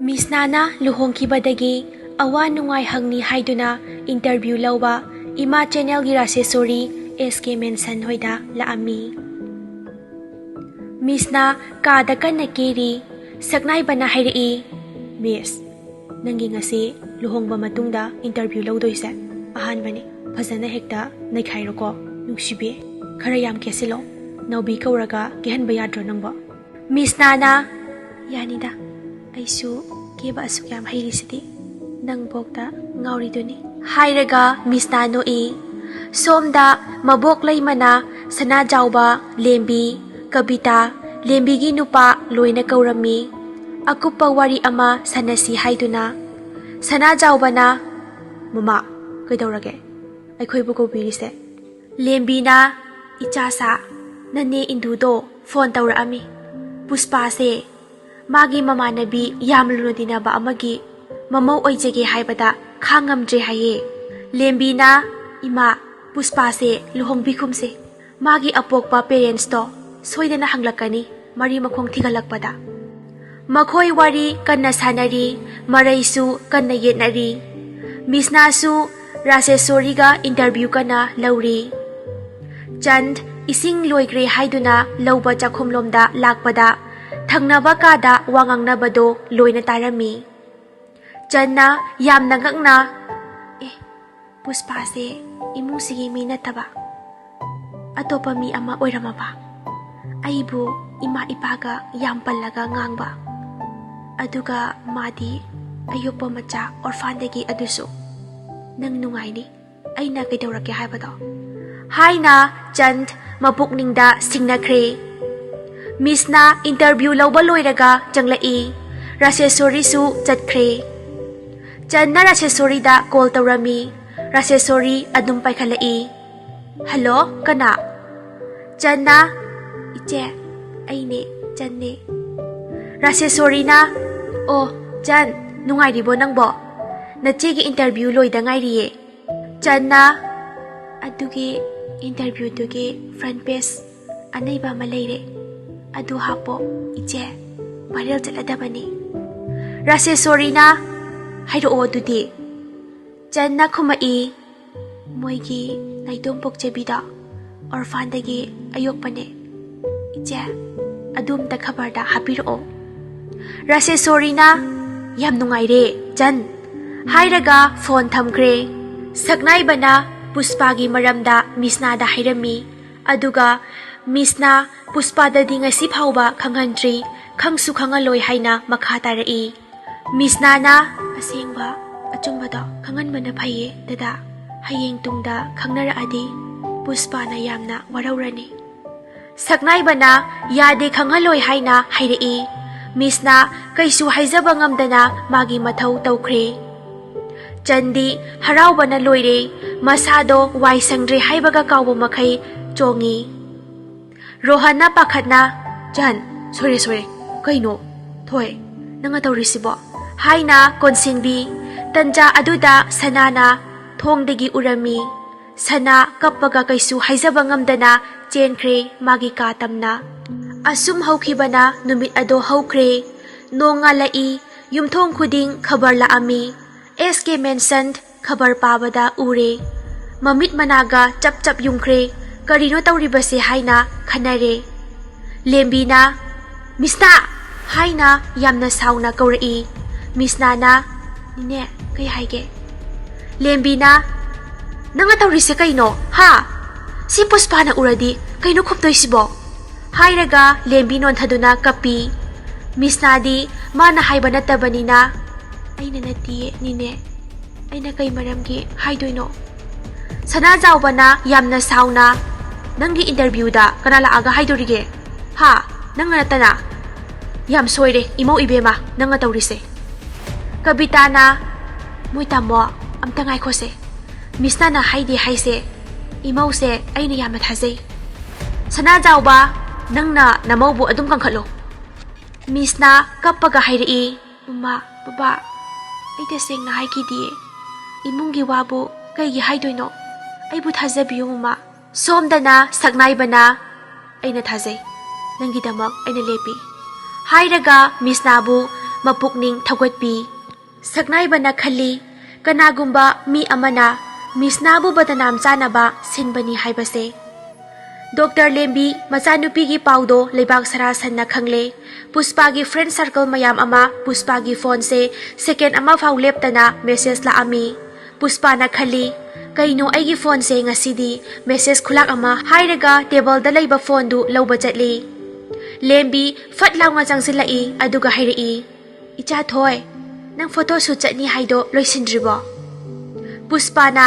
ꯃꯤꯁꯅꯥꯅ ꯂꯨꯍꯣꯡꯈꯤꯕꯗꯒꯤ ꯑꯋꯥ ꯅꯨꯡꯉꯥꯏ ꯍꯪꯅꯤ ꯍꯥꯏꯗꯨꯅ ꯏꯟꯇꯔꯚ꯭ꯌꯨ ꯂꯧꯕ ꯏꯃꯥ ꯆꯦꯅꯦꯜꯒꯤ ꯔꯥꯁꯦꯁꯣꯔꯤ ꯑꯦꯁ.ꯀꯦ. ꯃꯦꯟꯁꯟ ꯍꯣꯏꯗ ꯂꯥꯛꯑꯝꯃꯤ꯫ ꯃꯤꯁꯅ ꯀꯥꯗ ꯀꯟꯅ ꯀꯦꯔꯤ꯫ ꯁꯛꯅꯥꯏꯕꯅ ꯍꯥꯏꯔꯛꯏ, "ꯃꯤꯁ, ꯅꯪꯒꯤ ꯉꯁꯤ ꯂꯨꯍꯣꯡꯕ ꯃꯇꯨꯡꯗ ꯏꯟꯇꯔꯚ꯭ꯌꯨ ꯂꯧꯗꯣꯏꯁꯦ ꯑꯍꯥꯟꯕꯅꯤ꯫ ꯐꯖꯅ ꯍꯦꯛꯇ ꯅꯩꯈꯥꯏꯔꯣꯀꯣ ꯅꯨꯡꯁꯤꯕꯤ꯫ ꯈꯔ ꯌꯥꯝ ꯀꯦꯁꯤꯜꯂꯣ꯫ ꯅꯥꯎꯕꯤ ꯀꯧꯔꯒ ꯀꯦꯍꯟꯕ ꯌꯥꯗ꯭ꯔꯣ ꯅꯪꯕꯣ?" ꯃꯤꯁꯅꯥꯅ, "ꯌꯥꯅꯤꯗ, ꯑꯩꯁꯨ ꯀꯦꯕ ꯑꯁꯨꯛ ꯌꯥꯝ ꯍꯩꯔꯤꯁꯤꯗꯤ ꯅꯪꯕꯣꯛꯇ ꯉꯥꯎꯔꯤꯗꯨꯅꯤ" ꯍꯥꯏꯔꯒ ꯃꯤꯁꯅ ꯅꯣꯛꯏ꯫ ꯁꯣꯝꯗ ꯃꯕꯣꯛ ꯂꯩꯃꯅ ꯁꯅꯥꯖꯥꯎꯕ, ꯂꯦꯝꯕꯤ, ꯀꯕꯤꯇꯥ, ꯂꯦꯝꯕꯤꯒꯤ ꯅꯨꯄꯥ ꯂꯣꯏꯅ ꯀꯧꯔꯝꯃꯤ ꯑꯀꯨꯞꯄ ꯋꯥꯔꯤ ꯑꯃ ꯁꯥꯟꯅꯁꯤ ꯍꯥꯏꯗꯨꯅ꯫ ꯁꯅꯥꯖꯥꯎꯕꯅ, "ꯃꯃꯥ, ꯀꯩꯗꯧꯔꯒꯦ ꯑꯩꯈꯣꯏꯕꯨ ꯀꯧꯕꯤꯔꯤꯁꯦ?" ꯂꯦꯝꯕꯤꯅ, "ꯏꯆꯥꯁꯥ, ꯅꯅꯦ ꯏꯟꯗꯨꯗꯣ ꯐꯣꯟ ꯇꯧꯔꯛꯑꯝꯃꯤ꯫ ꯄꯨꯁꯄꯥꯁꯦ ꯃꯥꯒꯤ ꯃꯃꯥꯟꯅꯕꯤ ꯌꯥꯝ ꯂꯨꯅ ꯇꯤꯟꯅꯕ ꯑꯃꯒꯤ ꯃꯃꯧ ꯑꯣꯏꯖꯒꯦ ꯍꯥꯏꯕꯗ ꯈꯥꯡꯉꯝꯗ꯭ꯔꯦ ꯍꯥꯏꯌꯦ." ꯂꯦꯝꯕꯤꯅ, "ꯏꯃꯥ, ꯄꯨꯁꯄꯥꯁꯦ ꯂꯨꯍꯣꯡꯕꯤꯈꯨꯝꯁꯦ꯫ ꯃꯥꯒꯤ ꯑꯄꯣꯛꯄ ꯄꯦꯔꯦꯟꯁꯇꯣ ꯁꯣꯏꯗꯅ ꯍꯪꯂꯛꯀꯅꯤ ꯃꯔꯤ ꯃꯈꯣꯡ ꯊꯤꯒꯠꯂꯛꯄꯗ." ꯃꯈꯣꯏ ꯋꯥꯔꯤ ꯀꯟꯅ ꯁꯥꯟꯅꯔꯤ, ꯃꯔꯩꯁꯨ ꯀꯟꯅ ꯌꯦꯠꯅꯔꯤ꯫ ꯃꯤꯁꯅꯥꯁꯨ ꯔꯥꯁꯦꯁꯣꯔꯤꯒ ꯏꯟꯇꯔꯚ꯭ꯌꯨ ꯀꯟꯅ ꯂꯧꯔꯤ꯫ ꯆꯟꯗ ꯏꯁꯤꯡ ꯂꯣꯏꯈ꯭ꯔꯦ ꯍꯥꯏꯗꯨꯅ ꯂꯧꯕ ꯆꯥꯛꯈꯨꯝꯂꯣꯝꯗ ꯂꯥꯛꯄꯗ ꯊꯪꯅꯕ ꯀꯥꯗ ꯋꯥ ꯉꯥꯡꯅꯕꯗꯣ ꯂꯣꯏꯅ ꯇꯥꯔꯝꯃꯤ꯫ ꯆꯟꯅ ꯌꯥꯝꯅ ꯉꯛꯅ, "ꯄꯨꯁꯄꯥꯁꯦ ꯏꯃꯨꯡꯁꯤꯒꯤ ꯃꯤ ꯅꯠꯇꯕ ꯑꯇꯣꯞꯄ ꯃꯤ ꯑꯃ ꯑꯣꯏꯔꯝꯃꯕ? ꯑꯩꯕꯨ ꯏꯃꯥ ꯏꯄꯥꯒ ꯌꯥꯝ ꯄꯜꯂꯒ ꯉꯥꯡꯕ, ꯑꯗꯨꯒ ꯃꯥꯗꯤ ꯑꯌꯣꯛꯄ ꯃꯆꯥ ꯑꯣꯔꯐꯥꯟꯗꯒꯤ, ꯑꯗꯨꯁꯨ ꯅꯪ ꯅꯨꯡꯉꯥꯏꯅꯤ ꯑꯩꯅ ꯀꯩꯗꯧꯔꯛꯀꯦ ꯍꯥꯏꯕꯗꯣ" ꯍꯥꯏꯅ ꯆꯟꯗ ꯃꯄꯨꯛꯅꯤꯡꯗ ꯁꯤꯡꯅꯈ꯭ꯔꯦ꯫ ꯃꯤꯁꯅ ꯏꯟꯇꯔꯚ꯭ꯌꯨ ꯂꯧꯕ ꯂꯣꯏꯔꯒ ꯆꯪꯂꯛꯏ꯫ ꯔꯥꯁꯦꯁꯣꯔꯤꯁꯨ ꯆꯠꯈ꯭ꯔꯦ꯫ ꯆꯟꯅ ꯔꯥꯁꯦꯁꯣꯔꯤꯗ ꯀꯣꯜ ꯇꯧꯔꯝꯃꯤ꯫ ꯔꯥꯁꯦꯁꯣꯔꯤ ꯑꯗꯨꯝ ꯄꯥꯏꯈꯠꯂꯛꯏ꯫ "ꯍꯜꯂꯣ, ꯀꯅꯥ?" ꯆꯟꯅ, "ꯏꯆꯦ, ꯑꯩꯅꯦ, ꯆꯟꯅꯦ." ꯔꯥꯁꯦꯁꯣꯔꯤꯅ, "ꯑꯣ, ꯆꯟ, ꯅꯨꯡꯉꯥꯏꯔꯤꯕꯣ ꯅꯪꯕꯣ? ꯅꯆꯦꯒꯤ ꯏꯟꯇꯔꯚ꯭ꯌꯨ ꯂꯣꯏꯗ ꯉꯥꯏꯔꯤꯌꯦ." ꯆꯟꯅ, "ꯑꯗꯨꯒꯤ ꯏꯟꯇꯔꯚ꯭ꯌꯨꯗꯨꯒꯤ ꯐ꯭ꯔꯟꯠ ꯄꯦꯖ ꯑꯅꯩꯕ ꯑꯃ ꯂꯩꯔꯦ, ꯑꯗꯨ ꯍꯥꯞꯄꯣ ꯏꯆꯦ, ꯚꯥꯏꯔꯦꯜ ꯆꯠꯂꯗꯕꯅꯤ." ꯔꯥꯁꯦꯁꯣꯔꯤꯅ, "ꯍꯥꯏꯔꯛꯑꯣ ꯑꯗꯨꯗꯤ." ꯆꯟꯅ ꯈꯨꯝꯃꯛꯏ, "ꯃꯣꯏꯒꯤ ꯅꯥꯏꯇꯣꯝ ꯄꯣꯛꯆꯕꯤꯗꯣ ꯑꯣꯔꯐꯥꯟꯗꯒꯤ ꯑꯌꯣꯛꯄꯅꯦ ꯏꯆꯦ, ꯑꯗꯨꯝꯇ ꯈꯕꯔꯗ ꯍꯥꯞꯄꯤꯔꯛꯑꯣ." ꯔꯥꯁꯦꯁꯣꯔꯤꯅ, "ꯌꯥꯝ ꯅꯨꯡꯉꯥꯏꯔꯦ, ꯆꯟ" ꯍꯥꯏꯔꯒ ꯐꯣꯟ ꯊꯝꯈ꯭ꯔꯦ꯫ ꯁꯛꯅꯥꯏꯕꯅ ꯄꯨꯁꯄꯥꯒꯤ ꯃꯔꯝꯗ ꯃꯤꯁꯅꯥꯗ ꯍꯥꯏꯔꯝꯃꯤ, ꯑꯗꯨꯒ ꯃꯤꯁꯅ ꯄꯨꯁꯄꯥꯗꯗꯤ ꯉꯁꯤ ꯐꯥꯎꯕ ꯈꯪꯍꯟꯗ꯭ꯔꯤ, ꯈꯪꯁꯨ ꯈꯪꯍꯜꯂꯣꯏ ꯍꯥꯏꯅ ꯃꯈꯥ ꯇꯥꯔꯛꯏ꯫ ꯃꯤꯁꯅꯥꯅ, "ꯑꯁꯦꯡꯕ ꯑꯆꯨꯝꯕꯗꯣ ꯈꯪꯍꯟꯕꯅ ꯐꯩꯌꯦ ꯗꯗꯥ. ꯍꯌꯦꯡ ꯇꯨꯡꯗ ꯈꯪꯅꯔꯛꯑꯗꯤ ꯄꯨꯁꯄꯥꯅ ꯌꯥꯝꯅ ꯋꯥꯔꯧꯔꯅꯤ." ꯁꯛꯅꯥꯏꯕꯅ ꯌꯥꯗꯦ, ꯈꯪꯍꯜꯂꯣꯏ ꯍꯥꯏꯅ ꯍꯥꯏꯔꯛꯏ꯫ ꯃꯤꯁꯅ ꯀꯩꯁꯨ ꯍꯥꯏꯖꯕ ꯉꯝꯗꯅ ꯃꯥꯒꯤ ꯃꯊꯧ ꯇꯧꯈ꯭ꯔꯦ꯫ ꯆꯟꯗꯤ ꯍꯔꯥꯎꯕꯅ ꯂꯣꯏꯔꯦ, ꯃꯁꯥꯗꯣ ꯋꯥꯏ ꯁꯪꯗ꯭ꯔꯦ ꯍꯥꯏꯕꯒ ꯀꯥꯎꯕ ꯃꯈꯩ ꯆꯣꯡꯉꯤ꯫ ꯔꯣꯍꯟꯅ ꯄꯥꯈꯠꯅ, "ꯆꯟ, ꯁꯣꯏꯔꯦ, ꯀꯩꯅꯣ ꯊꯣꯏ ꯅꯪꯅ ꯇꯧꯔꯤꯁꯤꯕꯣ?" ꯍꯥꯏꯅ ꯀꯣꯟꯁꯤꯟꯕꯤ꯫ ꯇꯟꯖꯥ ꯑꯗꯨꯗ ꯁꯅꯥꯅ ꯊꯣꯡꯗꯒꯤ ꯎꯔꯝꯃꯤ꯫ ꯁꯅꯥ ꯀꯞꯄꯒ ꯀꯩꯁꯨ ꯍꯥꯏꯖꯕ ꯉꯝꯗꯅ ꯆꯦꯟꯈ꯭ꯔꯦ ꯃꯥꯒꯤ ꯀꯥ ꯇꯝꯅ꯫ ꯑꯁꯨꯝ ꯍꯧꯈꯤꯕꯅ ꯅꯨꯃꯤꯠ ꯑꯗꯣ ꯍꯧꯈ꯭ꯔꯦ꯫ ꯅꯣꯡ ꯉꯥꯜꯂꯛꯏ, ꯌꯨꯝꯊꯣꯡ ꯈꯨꯗꯤꯡ ꯈꯕꯔ ꯂꯥꯛꯑꯝꯃꯤ꯫ ꯑꯦꯁ.ꯀꯦ. ꯃꯦꯟꯁꯟ ꯈꯕꯔ ꯄꯥꯕꯗ ꯎꯔꯦ꯫ ꯃꯃꯤꯠ ꯃꯅꯥꯒ ꯆꯞ ꯆꯞ ꯌꯨꯡꯈ꯭ꯔꯦ꯫ ꯀꯔꯤꯅꯣ ꯇꯧꯔꯤꯕꯁꯦ ꯍꯥꯏꯅ ꯈꯟꯅꯔꯦ꯫ ꯂꯦꯝꯕꯤꯅ, "ꯃꯤꯁꯅꯥ" ꯍꯥꯏꯅ ꯌꯥꯝꯅ ꯁꯥꯎꯅ ꯀꯧꯔꯛꯏ꯫ ꯃꯤꯁꯅꯥꯅ, "ꯅꯤꯅꯦ, ꯀꯩ ꯍꯥꯏꯒꯦ?" ꯂꯦꯝꯕꯤꯅ, "ꯅꯪꯅ ꯇꯧꯔꯤꯁꯦ ꯀꯩꯅꯣ, ꯍꯥ? ꯁꯤ ꯄꯨꯁꯄꯥꯅ ꯎꯔꯗꯤ ꯀꯩꯅꯣ ꯈꯨꯝꯗꯣꯏꯁꯤꯕꯣ?" ꯍꯥꯏꯔꯒ ꯂꯦꯝꯕꯤ ꯅꯣꯟꯊꯗꯨꯅ ꯀꯞꯄꯤ꯫ ꯃꯤꯁꯅꯥꯗꯤ ꯃꯥꯅ ꯍꯥꯏꯕ ꯅꯠꯇꯕꯅꯤꯅ, "ꯑꯩꯅ ꯅꯠꯇꯤꯌꯦ ꯅꯤꯅꯦ, ꯑꯩꯅ ꯀꯩ ꯃꯔꯝꯒꯤ ꯍꯥꯏꯗꯣꯏꯅꯣ?" ꯁꯅꯥꯖꯥꯎꯕꯅ ꯌꯥꯝꯅ ꯁꯥꯎꯅ, "ꯅꯪꯒꯤ ꯏꯟꯇꯔꯚ꯭ꯌꯨꯗ ꯀꯅꯥ ꯂꯥꯛꯑꯒ ꯍꯥꯏꯗꯣꯔꯤꯒꯦ? ꯍꯥ? ꯅꯪꯅ ꯅꯠꯇꯅ? ꯌꯥꯝ ꯁꯣꯏꯔꯦ ꯏꯃꯧ ꯏꯕꯦꯝꯃ ꯅꯪꯅ ꯇꯧꯔꯤꯁꯦ." ꯀꯕꯤꯇꯥꯅ, "ꯃꯣꯏ ꯇꯥꯃꯣ, ꯑꯝꯇ ꯉꯥꯏꯈꯣꯁꯦ. ꯃꯤꯁꯅꯥꯅ ꯍꯥꯏꯗꯦ ꯍꯥꯏꯁꯦ ꯏꯃꯧꯁꯦ ꯑꯩꯅ ꯌꯥꯝꯅ ꯊꯥꯖꯩ." ꯁꯅꯥꯖꯥꯎꯕ, "ꯅꯪꯅ ꯅꯃꯧꯕꯨ ꯑꯗꯨꯝ ꯀꯟꯈꯠꯂꯣ." ꯃꯤꯁꯅ ꯀꯞꯄꯒ ꯍꯥꯏꯔꯛꯏ, "ꯃꯃꯥ, ꯕꯕꯥ, ꯑꯩ ꯇꯁꯦꯡꯅ ꯍꯥꯏꯈꯤꯗꯤꯌꯦ. ꯏꯃꯨꯡꯒꯤ ꯋꯥꯕꯨ ꯀꯩꯒꯤ ꯍꯥꯏꯗꯣꯏꯅꯣ? ꯑꯩꯕꯨ ꯊꯥꯖꯕꯤꯌꯨ ꯃꯃꯥ." ꯁꯣꯝꯗꯅ ꯁꯛꯅꯥꯏꯕꯅ, "ꯑꯩꯅ ꯊꯥꯖꯩ, ꯅꯪꯒꯤꯗꯃꯛ ꯑꯩꯅ ꯂꯦꯞꯄꯤ" ꯍꯥꯏꯔꯒ ꯃꯤꯁꯅꯥꯕꯨ ꯃꯄꯨꯛꯅꯤꯡ ꯊꯧꯒꯠꯄꯤ꯫ ꯁꯛꯅꯥꯏꯕꯅ ꯈꯜꯂꯤ ꯀꯅꯥꯒꯨꯝꯕ ꯃꯤ ꯑꯃꯅ ꯃꯤꯁꯅꯥꯕꯨ ꯕꯗꯅꯥꯝ ꯆꯥꯅꯕ ꯁꯤꯟꯕꯅꯤ ꯍꯥꯏꯕꯁꯦ꯫ ꯗꯣꯛꯇꯔ ꯂꯦꯝꯕꯤ ꯃꯆꯥꯅꯨꯄꯤꯒꯤ ꯄꯥꯎꯗꯣ ꯂꯩꯕꯥꯛ ꯁꯔꯥꯁꯟꯅ ꯈꯪꯂꯦ꯫ ꯄꯨꯁꯄꯥꯒꯤ ꯐ꯭ꯔꯦꯟ ꯁꯔꯀꯜ ꯃꯌꯥꯝ ꯑꯃ ꯄꯨꯁꯄꯥꯒꯤ ꯐꯣꯟꯁꯦ ꯁꯦꯀꯦꯟ ꯑꯃ ꯐꯥꯎ ꯂꯦꯞꯇꯅ ꯃꯦꯁꯦꯖ ꯂꯥꯛꯑꯝꯃꯤ꯫ ꯄꯨꯁꯄꯥꯅ ꯈꯜꯂꯤ ꯀꯩꯅꯣ ꯑꯩꯒꯤ ꯐꯣꯟꯁꯦ ꯉꯁꯤꯗꯤ ꯃꯦꯁꯦꯖ ꯈꯨꯂꯥꯛ ꯑꯃ ꯍꯥꯏꯔꯒ ꯇꯦꯕꯜꯗ ꯂꯩꯕ ꯐꯣꯟꯗꯨ ꯂꯧꯕ ꯆꯠꯂꯤ꯫ ꯂꯦꯝꯕꯤ ꯐꯠ ꯂꯥꯎꯅ ꯆꯪꯁꯤꯜꯂꯛꯏ ꯑꯗꯨꯒ ꯍꯥꯏꯔꯛꯏ, "ꯏꯆꯥꯊꯣꯏ, ꯅꯪ ꯐꯣꯇꯣ ꯁꯨꯠ ꯆꯠꯅꯤ ꯍꯥꯏꯗꯣ ꯂꯣꯏꯁꯤꯟꯗ꯭ꯔꯤꯕꯣ?" ꯄꯨꯁꯄꯥꯅ,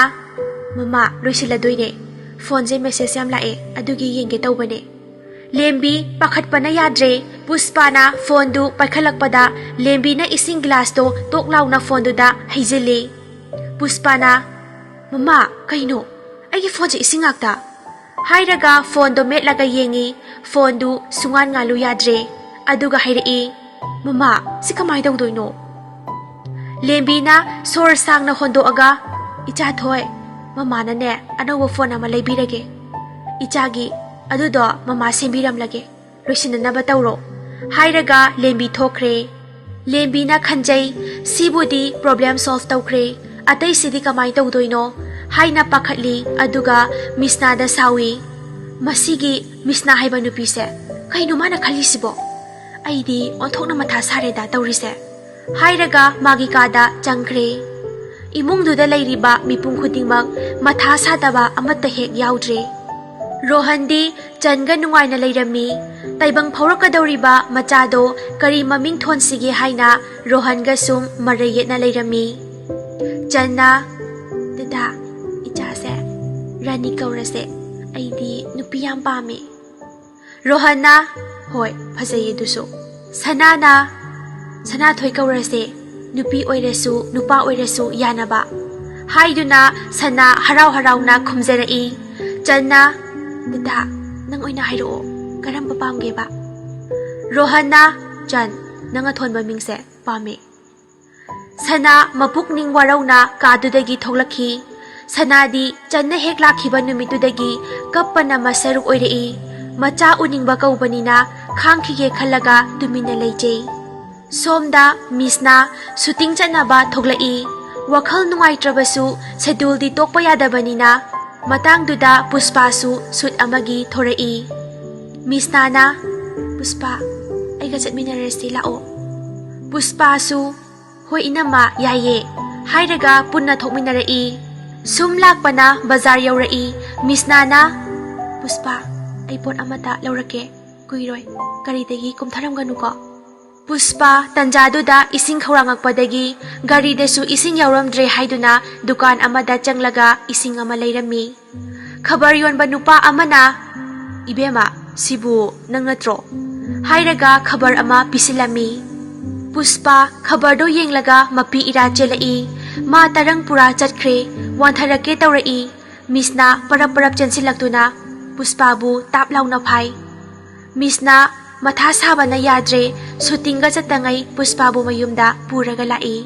"ꯃꯃꯥ ꯂꯣꯏꯁꯤꯜꯂꯗꯣꯏꯅꯦ, ꯐꯣꯟꯁꯦ ꯃꯦꯁꯦꯖ ꯌꯥꯝ ꯂꯥꯛꯑꯦ ꯑꯗꯨꯒꯤ ꯌꯦꯡꯒꯦ ꯇꯧꯕꯅꯦ." ꯂꯦꯝꯕꯤ ꯄꯥꯈꯠꯄꯅ ꯌꯥꯗ꯭ꯔꯦ꯫ ꯄꯨꯁꯄꯥꯅ ꯐꯣꯟꯗꯨ ꯄꯥꯏꯈꯠꯂꯛꯄꯗ ꯂꯦꯝꯕꯤꯅ ꯏꯁꯤꯡ ꯒꯤꯂꯥꯁꯇꯣ ꯇꯣꯛ ꯂꯥꯎꯅ ꯐꯣꯟꯗꯨꯗ ꯍꯩꯖꯤꯜꯂꯤ꯫ ꯄꯨꯁꯄꯥꯅ, "ꯃꯃꯥ ꯀꯩꯅꯣ ꯑꯩꯒꯤ ꯐꯣꯟꯁꯦ ꯏꯁꯤꯡ ꯉꯥꯛꯇ?" ꯍꯥꯏꯔꯒ ꯐꯣꯟꯗꯣ ꯃꯦꯠꯂꯒ ꯌꯦꯡꯉꯤ꯫ ꯐꯣꯟꯗꯨ ꯁꯨꯡꯉꯥꯟ ꯉꯥꯜꯂꯨ ꯌꯥꯗ꯭ꯔꯦ꯫ ꯑꯗꯨꯒ ꯍꯥꯏꯔꯛꯏ, "ꯃꯃꯥ ꯁꯤ ꯀꯃꯥꯏꯅ ꯇꯧꯗꯣꯏꯅꯣ?" ꯂꯦꯝꯕꯤꯅ ꯁꯣꯔ ꯁꯥꯡꯅ ꯍꯣꯟꯗꯣꯛꯑꯒ, "ꯏꯆꯥꯊꯣꯏ, ꯃꯃꯥꯅꯅꯦ ꯑꯅꯧꯕ ꯐꯣꯟ ꯑꯃ ꯂꯩꯕꯤꯔꯒꯦ. ꯏꯆꯥꯒꯤ ꯑꯗꯨꯗꯣ ꯃꯃꯥ ꯁꯦꯝꯕꯤꯔꯝꯂꯒꯦ, ꯂꯣꯏꯁꯤꯟꯅꯅꯕ ꯇꯧꯔꯣ." ꯍꯥꯏꯔꯒ ꯂꯦꯝꯕꯤ ꯊꯣꯛꯈ꯭ꯔꯦ꯫ ꯂꯦꯝꯕꯤꯅ ꯈꯟꯖꯩ ꯁꯤꯕꯨꯗꯤ ꯄ꯭ꯔꯣꯕ꯭ꯂꯦꯝ ꯁꯣꯜꯚ ꯇꯧꯈ꯭ꯔꯦ, ꯑꯇꯩꯁꯤꯗꯤ ꯀꯃꯥꯏꯅ ꯇꯧꯗꯣꯏꯅꯣ ꯍꯥꯏꯅ ꯄꯥꯈꯠꯂꯤ꯫ ꯑꯗꯨꯒ ꯃꯤꯁꯅꯥꯗ ꯁꯥꯎꯏ, "ꯃꯁꯤꯒꯤ ꯃꯤꯁꯅꯥ ꯍꯥꯏꯕ ꯅꯨꯄꯤꯁꯦ ꯀꯩꯅꯣ ꯃꯥꯅ ꯈꯜꯂꯤꯁꯤꯕꯣ? ꯑꯩꯗꯤ ꯑꯣꯟꯊꯣꯛꯅ ꯃꯊꯥ ꯁꯥꯔꯦꯗ ꯇꯧꯔꯤꯁꯦ." ꯍꯥꯏꯔꯒ ꯃꯥꯒꯤ ꯀꯥꯗ ꯆꯪꯈ꯭ꯔꯦ꯫ ꯏꯃꯨꯡꯗꯨꯗ ꯂꯩꯔꯤꯕ ꯃꯤꯄꯨꯝ ꯈꯨꯗꯤꯡꯃꯛ ꯃꯊꯥ ꯁꯥꯗꯕ ꯑꯃꯠꯇ ꯍꯦꯛ ꯌꯥꯎꯗ꯭ꯔꯦ꯫ ꯔꯣꯍꯟꯗꯤ ꯆꯟꯒ ꯅꯨꯡꯉꯥꯏꯅ ꯂꯩꯔꯝꯃꯤ꯫ ꯇꯥꯏꯕꯪ ꯐꯥꯎꯔꯛꯀꯗꯧꯔꯤꯕ ꯃꯆꯥꯗꯣ ꯀꯔꯤ ꯃꯃꯤꯡ ꯊꯣꯟꯁꯤꯒꯦ ꯍꯥꯏꯅ ꯔꯣꯍꯟꯒ ꯁꯨꯝ ꯃꯔꯩ ꯌꯦꯠꯅ ꯂꯩꯔꯝꯃꯤ꯫ ꯆꯟꯅ, "ꯗꯥꯗꯥ, ꯏꯆꯥꯁꯦ ꯔꯥꯅꯤ ꯀꯧꯔꯁꯦ, ꯑꯩꯗꯤ ꯅꯨꯄꯤ ꯌꯥꯝ ꯄꯥꯝꯃꯦ." ꯔꯣꯍꯟꯅ, "ꯍꯣꯏ ꯐꯖꯩꯌꯦ ꯑꯗꯨꯁꯨ." ꯁꯅꯥꯅ, "ꯁꯅꯥꯊꯣꯏ ꯀꯧꯔꯁꯦ, ꯅꯨꯄꯤ ꯑꯣꯏꯔꯁꯨ ꯅꯨꯄꯥ ꯑꯣꯏꯔꯁꯨ ꯌꯥꯅꯕ." ꯍꯥꯏꯗꯨꯅ ꯁꯅꯥ ꯍꯔꯥꯎ ꯍꯔꯥꯎꯅ ꯈꯨꯝꯖꯔꯛꯏ꯫ ꯆꯟꯅ, "ꯗꯥꯗꯥ ꯅꯪ ꯑꯣꯏꯅ ꯍꯥꯏꯔꯛꯑꯣ, ꯀꯔꯝꯕ ꯄꯥꯝꯒꯦꯕ?" ꯔꯣꯍꯟꯅ, "ꯆꯟ, ꯅꯪꯅ ꯊꯣꯟꯕ ꯃꯤꯡꯁꯦ ꯄꯥꯝꯃꯦ." ꯁꯅꯥ ꯃꯄꯨꯛꯅꯤꯡ ꯋꯥꯔꯧꯅ ꯀꯥꯗꯨꯗꯒꯤ ꯊꯣꯛꯂꯛꯈꯤ꯫ ꯁꯅꯥꯗꯤ ꯆꯟꯅ ꯍꯦꯛ ꯂꯥꯛꯈꯤꯕ ꯅꯨꯃꯤꯠꯇꯨꯗꯒꯤ ꯀꯞꯄꯅ ꯃꯁꯔꯨꯛ ꯑꯣꯏꯔꯛꯏ꯫ ꯃꯆꯥ ꯎꯅꯤꯡꯕ ꯀꯧꯕꯅꯤꯅ ꯈꯥꯡꯈꯤꯒꯦ ꯈꯜꯂꯒ ꯇꯨꯃꯤꯟꯅ ꯂꯩꯖꯩ꯫ ꯁꯣꯝꯗ ꯃꯤꯁꯅ ꯁꯨꯇꯤꯡ ꯆꯠꯅꯕ ꯊꯣꯛꯂꯛꯏ꯫ ꯋꯥꯈꯜ ꯅꯨꯡꯉꯥꯏꯇ꯭ꯔꯕꯁꯨ ꯁꯦꯗꯨꯜꯗꯤ ꯇꯣꯛꯄ ꯌꯥꯗꯕꯅꯤꯅ ꯃꯇꯥꯡꯗꯨꯗ ꯄꯨꯁꯄꯥꯁꯨ ꯁꯨꯠ ꯑꯃꯒꯤ ꯊꯣꯔꯛꯏ꯫ ꯃꯤꯁꯅꯥꯅ, "ꯄꯨꯁꯄꯥ, ꯑꯩꯒ ꯆꯠꯃꯤꯟꯅꯔꯁꯤ ꯂꯥꯛꯑꯣ." ꯄꯨꯁꯄꯥꯁꯨ, "ꯍꯣꯏ ꯏꯅꯝꯃ ꯌꯥꯏꯌꯦ." ꯍꯥꯏꯔꯒ ꯄꯨꯟꯅ ꯊꯣꯛꯃꯤꯟꯅꯔꯛꯏ꯫ ꯁꯨꯝ ꯂꯥꯛꯄꯅ ꯕꯖꯥꯔ ꯌꯧꯔꯛꯏ꯫ ꯃꯤꯁꯅꯥꯅ, "ꯄꯨꯁꯄꯥ, ꯑꯩ ꯄꯣꯠ ꯑꯃꯇ ꯂꯧꯔꯛꯀꯦ, ꯀꯨꯏꯔꯣꯏ, ꯒꯥꯔꯤꯗꯒꯤ ꯀꯨꯝꯊꯔꯝꯒꯅꯨꯀꯣ." ꯄꯨꯁꯄꯥ ꯇꯟꯖꯥꯗꯨꯗ ꯏꯁꯤꯡ ꯈꯧꯔꯥꯡꯉꯛꯄꯗꯒꯤ ꯒꯥꯔꯤꯗꯁꯨ ꯏꯁꯤꯡ ꯌꯥꯎꯔꯝꯗ꯭ꯔꯦ ꯍꯥꯏꯗꯨꯅ ꯗꯨꯀꯥꯟ ꯑꯃꯗ ꯆꯪꯂꯒ ꯏꯁꯤꯡ ꯑꯃ ꯂꯩꯔꯝꯃꯤ꯫ ꯈꯕꯔ ꯌꯣꯟꯕ ꯅꯨꯄꯥ ꯑꯃꯅ, "ꯏꯕꯦꯝꯃ, ꯁꯤꯕꯨ ꯅꯪ ꯅꯠꯇ꯭ꯔꯣ?" ꯍꯥꯏꯔꯒ ꯈꯕꯔ ꯑꯃ ꯄꯤꯁꯤꯜꯂꯝꯃꯤ꯫ ꯄꯨꯁꯄꯥ ꯈꯕꯔꯗꯣ ꯌꯦꯡꯂꯒ ꯃꯄꯤ ꯏꯔꯥ ꯆꯦꯜꯂꯛꯏ꯫ ꯃꯥ ꯇꯔꯪ ꯄꯨꯔꯥ ꯆꯠꯈ꯭ꯔꯦ꯫ ꯋꯥꯟꯊꯔꯛꯀꯦ ꯇꯧꯔꯛꯏ꯫ ꯃꯤꯁꯅ ꯄꯔꯞ ꯄꯔꯞ ꯆꯦꯟꯁꯤꯜꯂꯛꯇꯨꯅ ꯄꯨꯁꯄꯥꯕꯨ ꯇꯥꯞ ꯂꯥꯎꯅ ꯐꯥꯏ꯫ ꯃꯤꯁꯅ ꯃꯊꯥ ꯁꯥꯕꯅ ꯌꯥꯗ꯭ꯔꯦ꯫ ꯁꯨꯇꯤꯡꯒ ꯆꯠꯇꯉꯩ ꯄꯨꯁꯄꯥꯕꯨ ꯃꯌꯨꯝꯗ ꯄꯨꯔꯒ ꯂꯥꯛꯏ꯫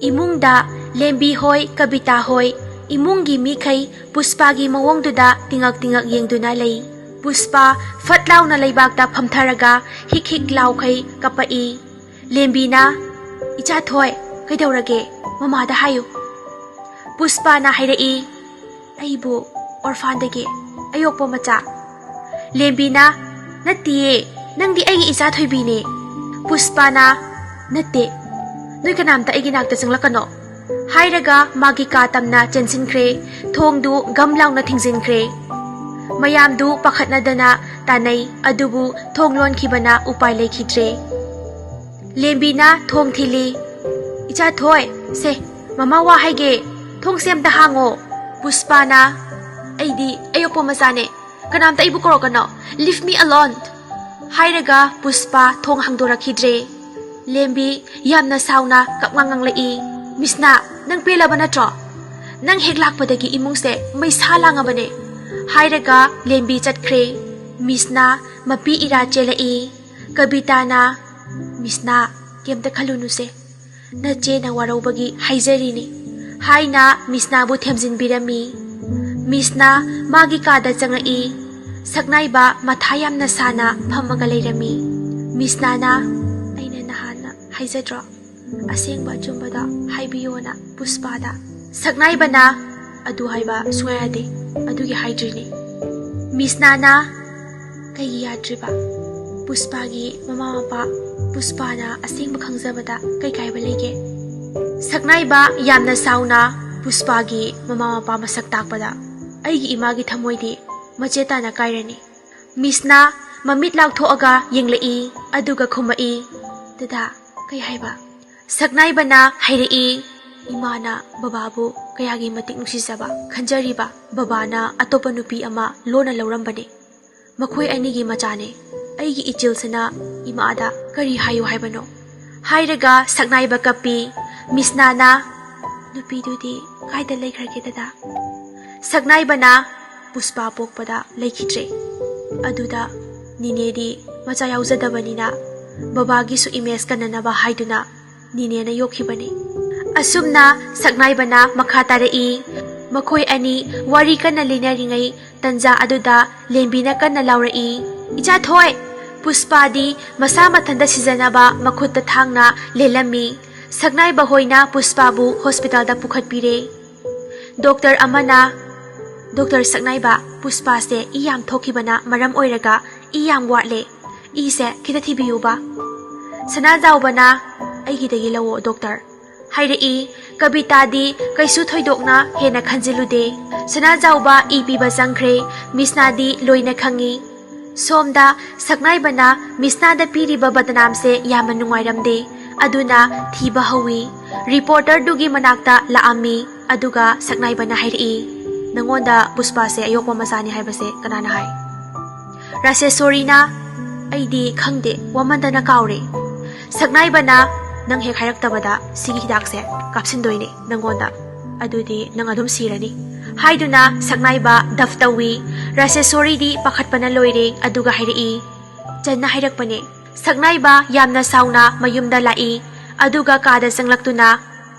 ꯏꯃꯨꯡꯗ ꯂꯦꯝꯕꯤ ꯍꯣꯏ, ꯀꯕꯤꯇꯥ ꯍꯣꯏ, ꯏꯃꯨꯡꯒꯤ ꯃꯤꯈꯩ ꯄꯨꯁꯄꯥꯒꯤ ꯃꯑꯣꯡꯗꯨꯗ ꯇꯤꯉꯛ ꯇꯤꯉꯛ ꯌꯦꯡꯗꯨꯅ ꯂꯩ꯫ ꯄꯨꯁꯄꯥ ꯐꯠ ꯂꯥꯎꯅ ꯂꯩꯕꯥꯛꯇ ꯐꯝꯊꯔꯒ ꯍꯤꯛ ꯍꯤꯛ ꯂꯥꯎꯈꯩ ꯀꯞꯄꯛꯏ꯫ ꯂꯦꯝꯕꯤꯅ, "ꯏꯆꯥꯊꯣꯏ, ꯀꯩꯗꯧꯔꯒꯦ? ꯃꯃꯥꯗ ꯍꯥꯏꯌꯨ." ꯄꯨꯁꯄꯥꯅ ꯍꯥꯏꯔꯛꯏ, "ꯑꯩꯕꯨ ꯑꯣꯔꯐꯥꯟꯗꯒꯤ ꯑꯌꯣꯛꯄ ꯃꯆꯥ." ꯂꯦꯝꯕꯤꯅ, "ꯅꯠꯇꯤꯌꯦ, ꯅꯪꯗꯤ ꯑꯩꯒꯤ ꯏꯆꯥꯊꯣꯏꯕꯤꯅꯦ." ꯄꯨꯁꯄꯥꯅ, "ꯅꯠꯇꯦ, ꯅꯣꯏ ꯀꯅꯥꯝꯇ ꯑꯩꯒꯤ ꯅꯥꯛꯇ ꯆꯪꯂꯛꯀꯅꯣ." ꯍꯥꯏꯔꯒ ꯃꯥꯒꯤ ꯀꯥ ꯇꯝꯅ ꯆꯦꯟꯁꯤꯟꯈ꯭ꯔꯦ꯫ ꯊꯣꯡꯗꯨ ꯒꯝ ꯂꯥꯎꯅ ꯊꯤꯡꯖꯤꯟꯈ꯭ꯔꯦ꯫ ꯃꯌꯥꯝꯗꯨ ꯄꯥꯈꯠꯅꯗꯅ ꯇꯥꯅꯩ, ꯑꯗꯨꯕꯨ ꯊꯣꯡ ꯂꯣꯟꯈꯤꯕꯅ ꯎꯄꯥꯏ ꯂꯩꯈꯤꯗ꯭ꯔꯦ꯫ ꯂꯦꯝꯕꯤꯅ ꯊꯣꯡ ꯊꯤꯜꯂꯤ꯫ "ꯏꯆꯥꯊꯣꯏ, ꯁꯦ ꯃꯃꯥ ꯋꯥ ꯍꯥꯏꯒꯦ, ꯊꯣꯡꯁꯦ ꯑꯝꯇ ꯍꯥꯡꯉꯣ." ꯄꯨꯁꯄꯥꯅ, "ꯑꯩꯗꯤ ꯑꯌꯣꯛꯄ ꯃꯆꯥꯅꯦ, ꯀꯅꯥꯝꯇ ꯑꯩꯕꯨ ꯀꯧꯔꯛꯀꯅꯣ, ꯂꯤভ ꯃꯤ ꯑꯂꯣꯟ." ꯍꯥꯏꯔꯒ ꯄꯨꯁꯄꯥ ꯊꯣꯡ ꯍꯥꯡꯗꯣꯔꯛꯈꯤꯗ꯭ꯔꯦ꯫ ꯂꯦꯝꯕꯤ ꯌꯥꯝꯅ ꯁꯥꯎꯅ ꯀꯞꯉꯥꯡ ꯉꯥꯡꯂꯛꯏ꯫ "ꯃꯤꯁꯅꯥ, ꯅꯪ ꯄꯦꯜꯂꯕ ꯅꯠꯇ꯭ꯔꯣ? ꯅꯪ ꯍꯦꯛ ꯂꯥꯛꯄꯗꯒꯤ ꯏꯃꯨꯡꯁꯦ ꯃꯩꯁꯥ ꯂꯥꯡꯉꯕꯅꯦ." ꯍꯥꯏꯔꯒ ꯂꯦꯝꯕꯤ ꯆꯠꯈ꯭ꯔꯦ꯫ ꯃꯤꯁꯅ ꯃꯄꯤ ꯏꯔꯥ ꯆꯦꯜꯂꯛꯏ꯫ ꯀꯕꯤꯇꯥꯅ, "ꯃꯤꯁꯅꯥ, ꯀꯩꯝꯇ ꯈꯜꯂꯨꯅꯨꯁꯦ, ꯅꯆꯦꯅ ꯋꯥꯔꯧꯕꯒꯤ ꯍꯥꯏꯖꯔꯤꯅꯤ." ꯍꯥꯏꯅ ꯃꯤꯁꯅꯥꯕꯨ ꯊꯦꯝꯖꯤꯟꯕꯤꯔꯝꯃꯤ꯫ ꯃꯤꯁꯅ ꯃꯥꯒꯤ ꯀꯥꯗ ꯆꯪꯂꯛꯏ꯫ ꯁꯛꯅꯥꯏꯕ ꯃꯊꯥ ꯌꯥꯝꯅ ꯁꯥꯅ ꯐꯝꯃꯒ ꯂꯩꯔꯝꯃꯤ꯫ ꯃꯤꯁꯅꯥꯅ, "ꯑꯩꯅ ꯅꯍꯥꯟꯅ ꯍꯥꯏꯖꯗ꯭ꯔꯣ ꯑꯁꯦꯡꯕ ꯑꯆꯨꯝꯕꯗ ꯍꯥꯏꯕꯤꯌꯣꯅ ꯄꯨꯁꯄꯥꯗ ꯁꯛꯅꯥꯏꯕꯅ ꯑꯗꯨ ꯍꯥꯏꯕ ꯁꯨꯡꯌꯥ ꯌꯥꯗꯦ ꯑꯗꯨꯒꯤ ꯍꯥꯏꯗ꯭ꯔꯤꯅꯤ ꯃꯤꯁꯅꯥꯅ ꯀꯩꯒꯤ ꯌꯥꯗ꯭ꯔꯤꯕ ꯄꯨꯁꯄꯥꯒꯤ ꯃꯃꯥ ꯃꯄꯥ ꯄꯨꯁꯄꯥꯅ ꯑꯁꯦꯡꯕ ꯈꯪꯖꯕꯗ ꯀꯩ ꯀꯥꯏꯕ ꯂꯩꯒꯦ ꯁꯛꯅꯥꯏꯕ ꯌꯥꯝꯅ ꯁꯥꯎꯅ ꯄꯨꯁꯄꯥꯒꯤ ꯃꯃꯥ ꯃꯄꯥ ꯃꯁꯛ ꯇꯥꯛꯄꯗ ꯑꯩꯒꯤ ꯏꯃꯥꯒꯤ ꯊꯃꯣꯏꯗꯤ ꯃꯆꯦꯠ ꯇꯥꯅ ꯀꯥꯏꯔꯅꯤ ꯃꯤꯁꯅ ꯃꯃꯤꯠ ꯂꯥꯎꯊꯣꯛꯑꯒ ꯌꯦꯡꯂꯛꯏ ꯑꯗꯨꯒ ꯈꯨꯝꯃꯛꯏ ꯗꯗꯥ ꯀꯩ ꯍꯥꯏꯕ ꯁꯛꯅꯥꯏꯕꯅ ꯍꯥꯏꯔꯛꯏ ꯏꯃꯥꯅ ꯕꯕꯥꯕꯨ ꯀꯌꯥꯒꯤ ꯃꯇꯤꯛ ꯅꯨꯡꯁꯤꯖꯕ ꯈꯟꯖꯔꯤꯕ ꯕꯕꯥꯅ ꯑꯇꯣꯞꯄ ꯅꯨꯄꯤ ꯑꯃ ꯂꯣꯟꯅ ꯂꯧꯔꯝꯕꯅꯤ ꯃꯈꯣꯏ ꯑꯅꯤꯒꯤ ꯃꯆꯥꯅꯦ ꯑꯩꯒꯤ ꯏꯆꯤꯜꯁꯤꯅ ꯏꯃꯥꯗ ꯀꯔꯤ ꯍꯥꯏꯌꯨ ꯍꯥꯏꯕꯅꯣ ꯍꯥꯏꯔꯒ ꯁꯛꯅꯥꯏꯕ ꯀꯞꯄꯤ ꯃꯤꯁꯅꯥꯅ ꯅꯨꯄꯤꯗꯨꯗꯤ ꯀꯥꯏꯗ ꯂꯩꯈ꯭ꯔꯒꯦ ꯗꯗꯥ ꯁꯛꯅꯥꯏꯕꯅ ꯄꯨꯁꯄꯥ ꯄꯣꯛꯄꯗ ꯂꯩꯈꯤꯗ꯭ꯔꯦ ꯑꯗꯨꯗ ꯅꯤꯅꯦꯗꯤ ꯃꯆꯥ ꯌꯥꯎꯖꯗꯕꯅꯤꯅ ꯕꯕꯥꯒꯤꯁꯨ ꯏꯃꯦꯖ ꯀꯟꯅꯅꯕ ꯍꯥꯏꯗꯨꯅ ꯅꯤꯅꯦꯅ ꯌꯣꯛꯈꯤꯕꯅꯤ ꯑꯁꯨꯝꯅ ꯁꯛꯅꯥꯏꯕꯅ ꯃꯈꯥ ꯇꯥꯔꯛꯏ ꯃꯈꯣꯏ ꯑꯅꯤ ꯋꯥꯔꯤ ꯀꯟꯅ ꯂꯤꯅꯔꯤꯉꯩ ꯇꯟꯖꯥ ꯑꯗꯨꯗ ꯂꯦꯝꯕꯤꯅ ꯀꯟꯅ ꯂꯥꯎꯔꯛꯏ ꯏꯆꯥꯊꯣꯏ ꯄꯨꯁꯄꯥꯗꯤ ꯃꯁꯥ ꯃꯊꯟꯇ ꯁꯤꯖꯅꯕ ꯃꯈꯨꯠꯇ ꯊꯥꯡꯅ ꯂꯦꯜꯂꯝꯃꯤ ꯁꯛꯅꯥꯏꯕ ꯍꯣꯏꯅ ꯄꯨꯁꯄꯥꯕꯨ ꯍꯣꯁꯄꯤꯇꯥꯜꯗ ꯄꯨꯈꯠꯄꯤꯔꯦ ꯗꯣꯛꯇꯔ ꯑꯃꯅ ꯗꯣꯛꯇꯔ ꯁꯛꯅꯥꯏꯕ ꯄꯨꯁꯄꯥꯁꯦ ꯏ ꯌꯥꯝ ꯊꯣꯛꯈꯤꯕꯅ ꯃꯔꯝ ꯑꯣꯏꯔꯒ ꯏ ꯌꯥꯝ ꯋꯥꯠꯂꯦ ꯏꯁꯦ ꯈꯤꯇ ꯊꯤꯕꯤꯌꯨꯕ ꯁꯅꯥꯖꯥꯎꯕꯅ ꯑꯩꯒꯤꯗꯒꯤ ꯂꯧꯑꯣ ꯗꯣꯛꯇꯔ ꯍꯥꯏꯔꯛꯏ ꯀꯕꯤꯇꯥꯗꯤ ꯀꯩꯁꯨ ꯊꯣꯏꯗꯣꯛꯅ ꯍꯦꯟꯅ ꯈꯟꯖꯤꯜꯂꯨꯗꯦ ꯁꯅꯥꯖꯥꯎꯕ ꯏ ꯄꯤꯕ ꯆꯪꯈ꯭ꯔꯦ ꯃꯤꯁꯅꯥꯗꯤ ꯂꯣꯏꯅ ꯈꯪꯉꯤ ꯁꯣꯝꯗ ꯁꯛꯅꯥꯏꯕꯅ ꯃꯤꯁꯅꯥꯗ ꯄꯤꯔꯤꯕ ꯕꯗꯅꯥꯝꯁꯦ ꯌꯥꯝꯅ ꯅꯨꯡꯉꯥꯏꯔꯝꯗꯦ ꯑꯗꯨꯅ ꯊꯤꯕ ꯍꯧꯋꯤ ꯔꯤꯄꯣꯔꯇꯔꯗꯨꯒꯤ ꯃꯅꯥꯛꯇ ꯂꯥꯛꯑꯝꯃꯤ ꯑꯗꯨꯒ ꯁꯛꯅꯥꯏꯕꯅ ꯍꯥꯏꯔꯛꯏ ꯅꯪꯉꯣꯟꯗ ꯄꯨꯁꯄꯥꯁꯦ ꯑꯌꯣꯛꯄ ꯃꯆꯥꯅꯤ ꯍꯥꯏꯕꯁꯦ ꯀꯅꯥꯅ ꯍꯥꯏ ꯔꯥꯁꯦꯁꯣꯔꯤꯅ ꯑꯩꯗꯤ ꯈꯪꯗꯦ ꯋꯥꯃꯟꯗꯅ ꯀꯥꯎꯔꯦ ꯁꯛꯅꯥꯏꯕꯅ ꯅꯪ ꯍꯦꯛ ꯍꯥꯏꯔꯛꯇꯕꯗ ꯁꯤꯒꯤ ꯍꯤꯗꯥꯛꯁꯦ ꯀꯥꯞꯁꯤꯟꯗꯣꯏꯅꯦ ꯅꯪꯉꯣꯟꯗ ꯑꯗꯨꯗꯤ ꯅꯪ ꯑꯗꯨꯝ ꯁꯤꯔꯅꯤ ꯍꯥꯏꯗꯨꯅ ꯁꯛꯅꯥꯏꯕ ꯗꯐ ꯇꯧꯋꯤ ꯔꯥꯁꯦꯁꯣꯔꯤꯗꯤ ꯄꯥꯈꯠꯄꯅ ꯂꯣꯏꯔꯦ ꯑꯗꯨꯒ ꯍꯥꯏꯔꯛꯏ ꯆꯟꯅ ꯍꯥꯏꯔꯛꯄꯅꯦ ꯁꯛꯅꯥꯏꯕ ꯌꯥꯝꯅ ꯁꯥꯎꯅ ꯃꯌꯨꯝꯗ ꯂꯥꯛꯏ ꯑꯗꯨꯒ ꯀꯥꯗ ꯆꯪꯂꯛꯇꯨꯅ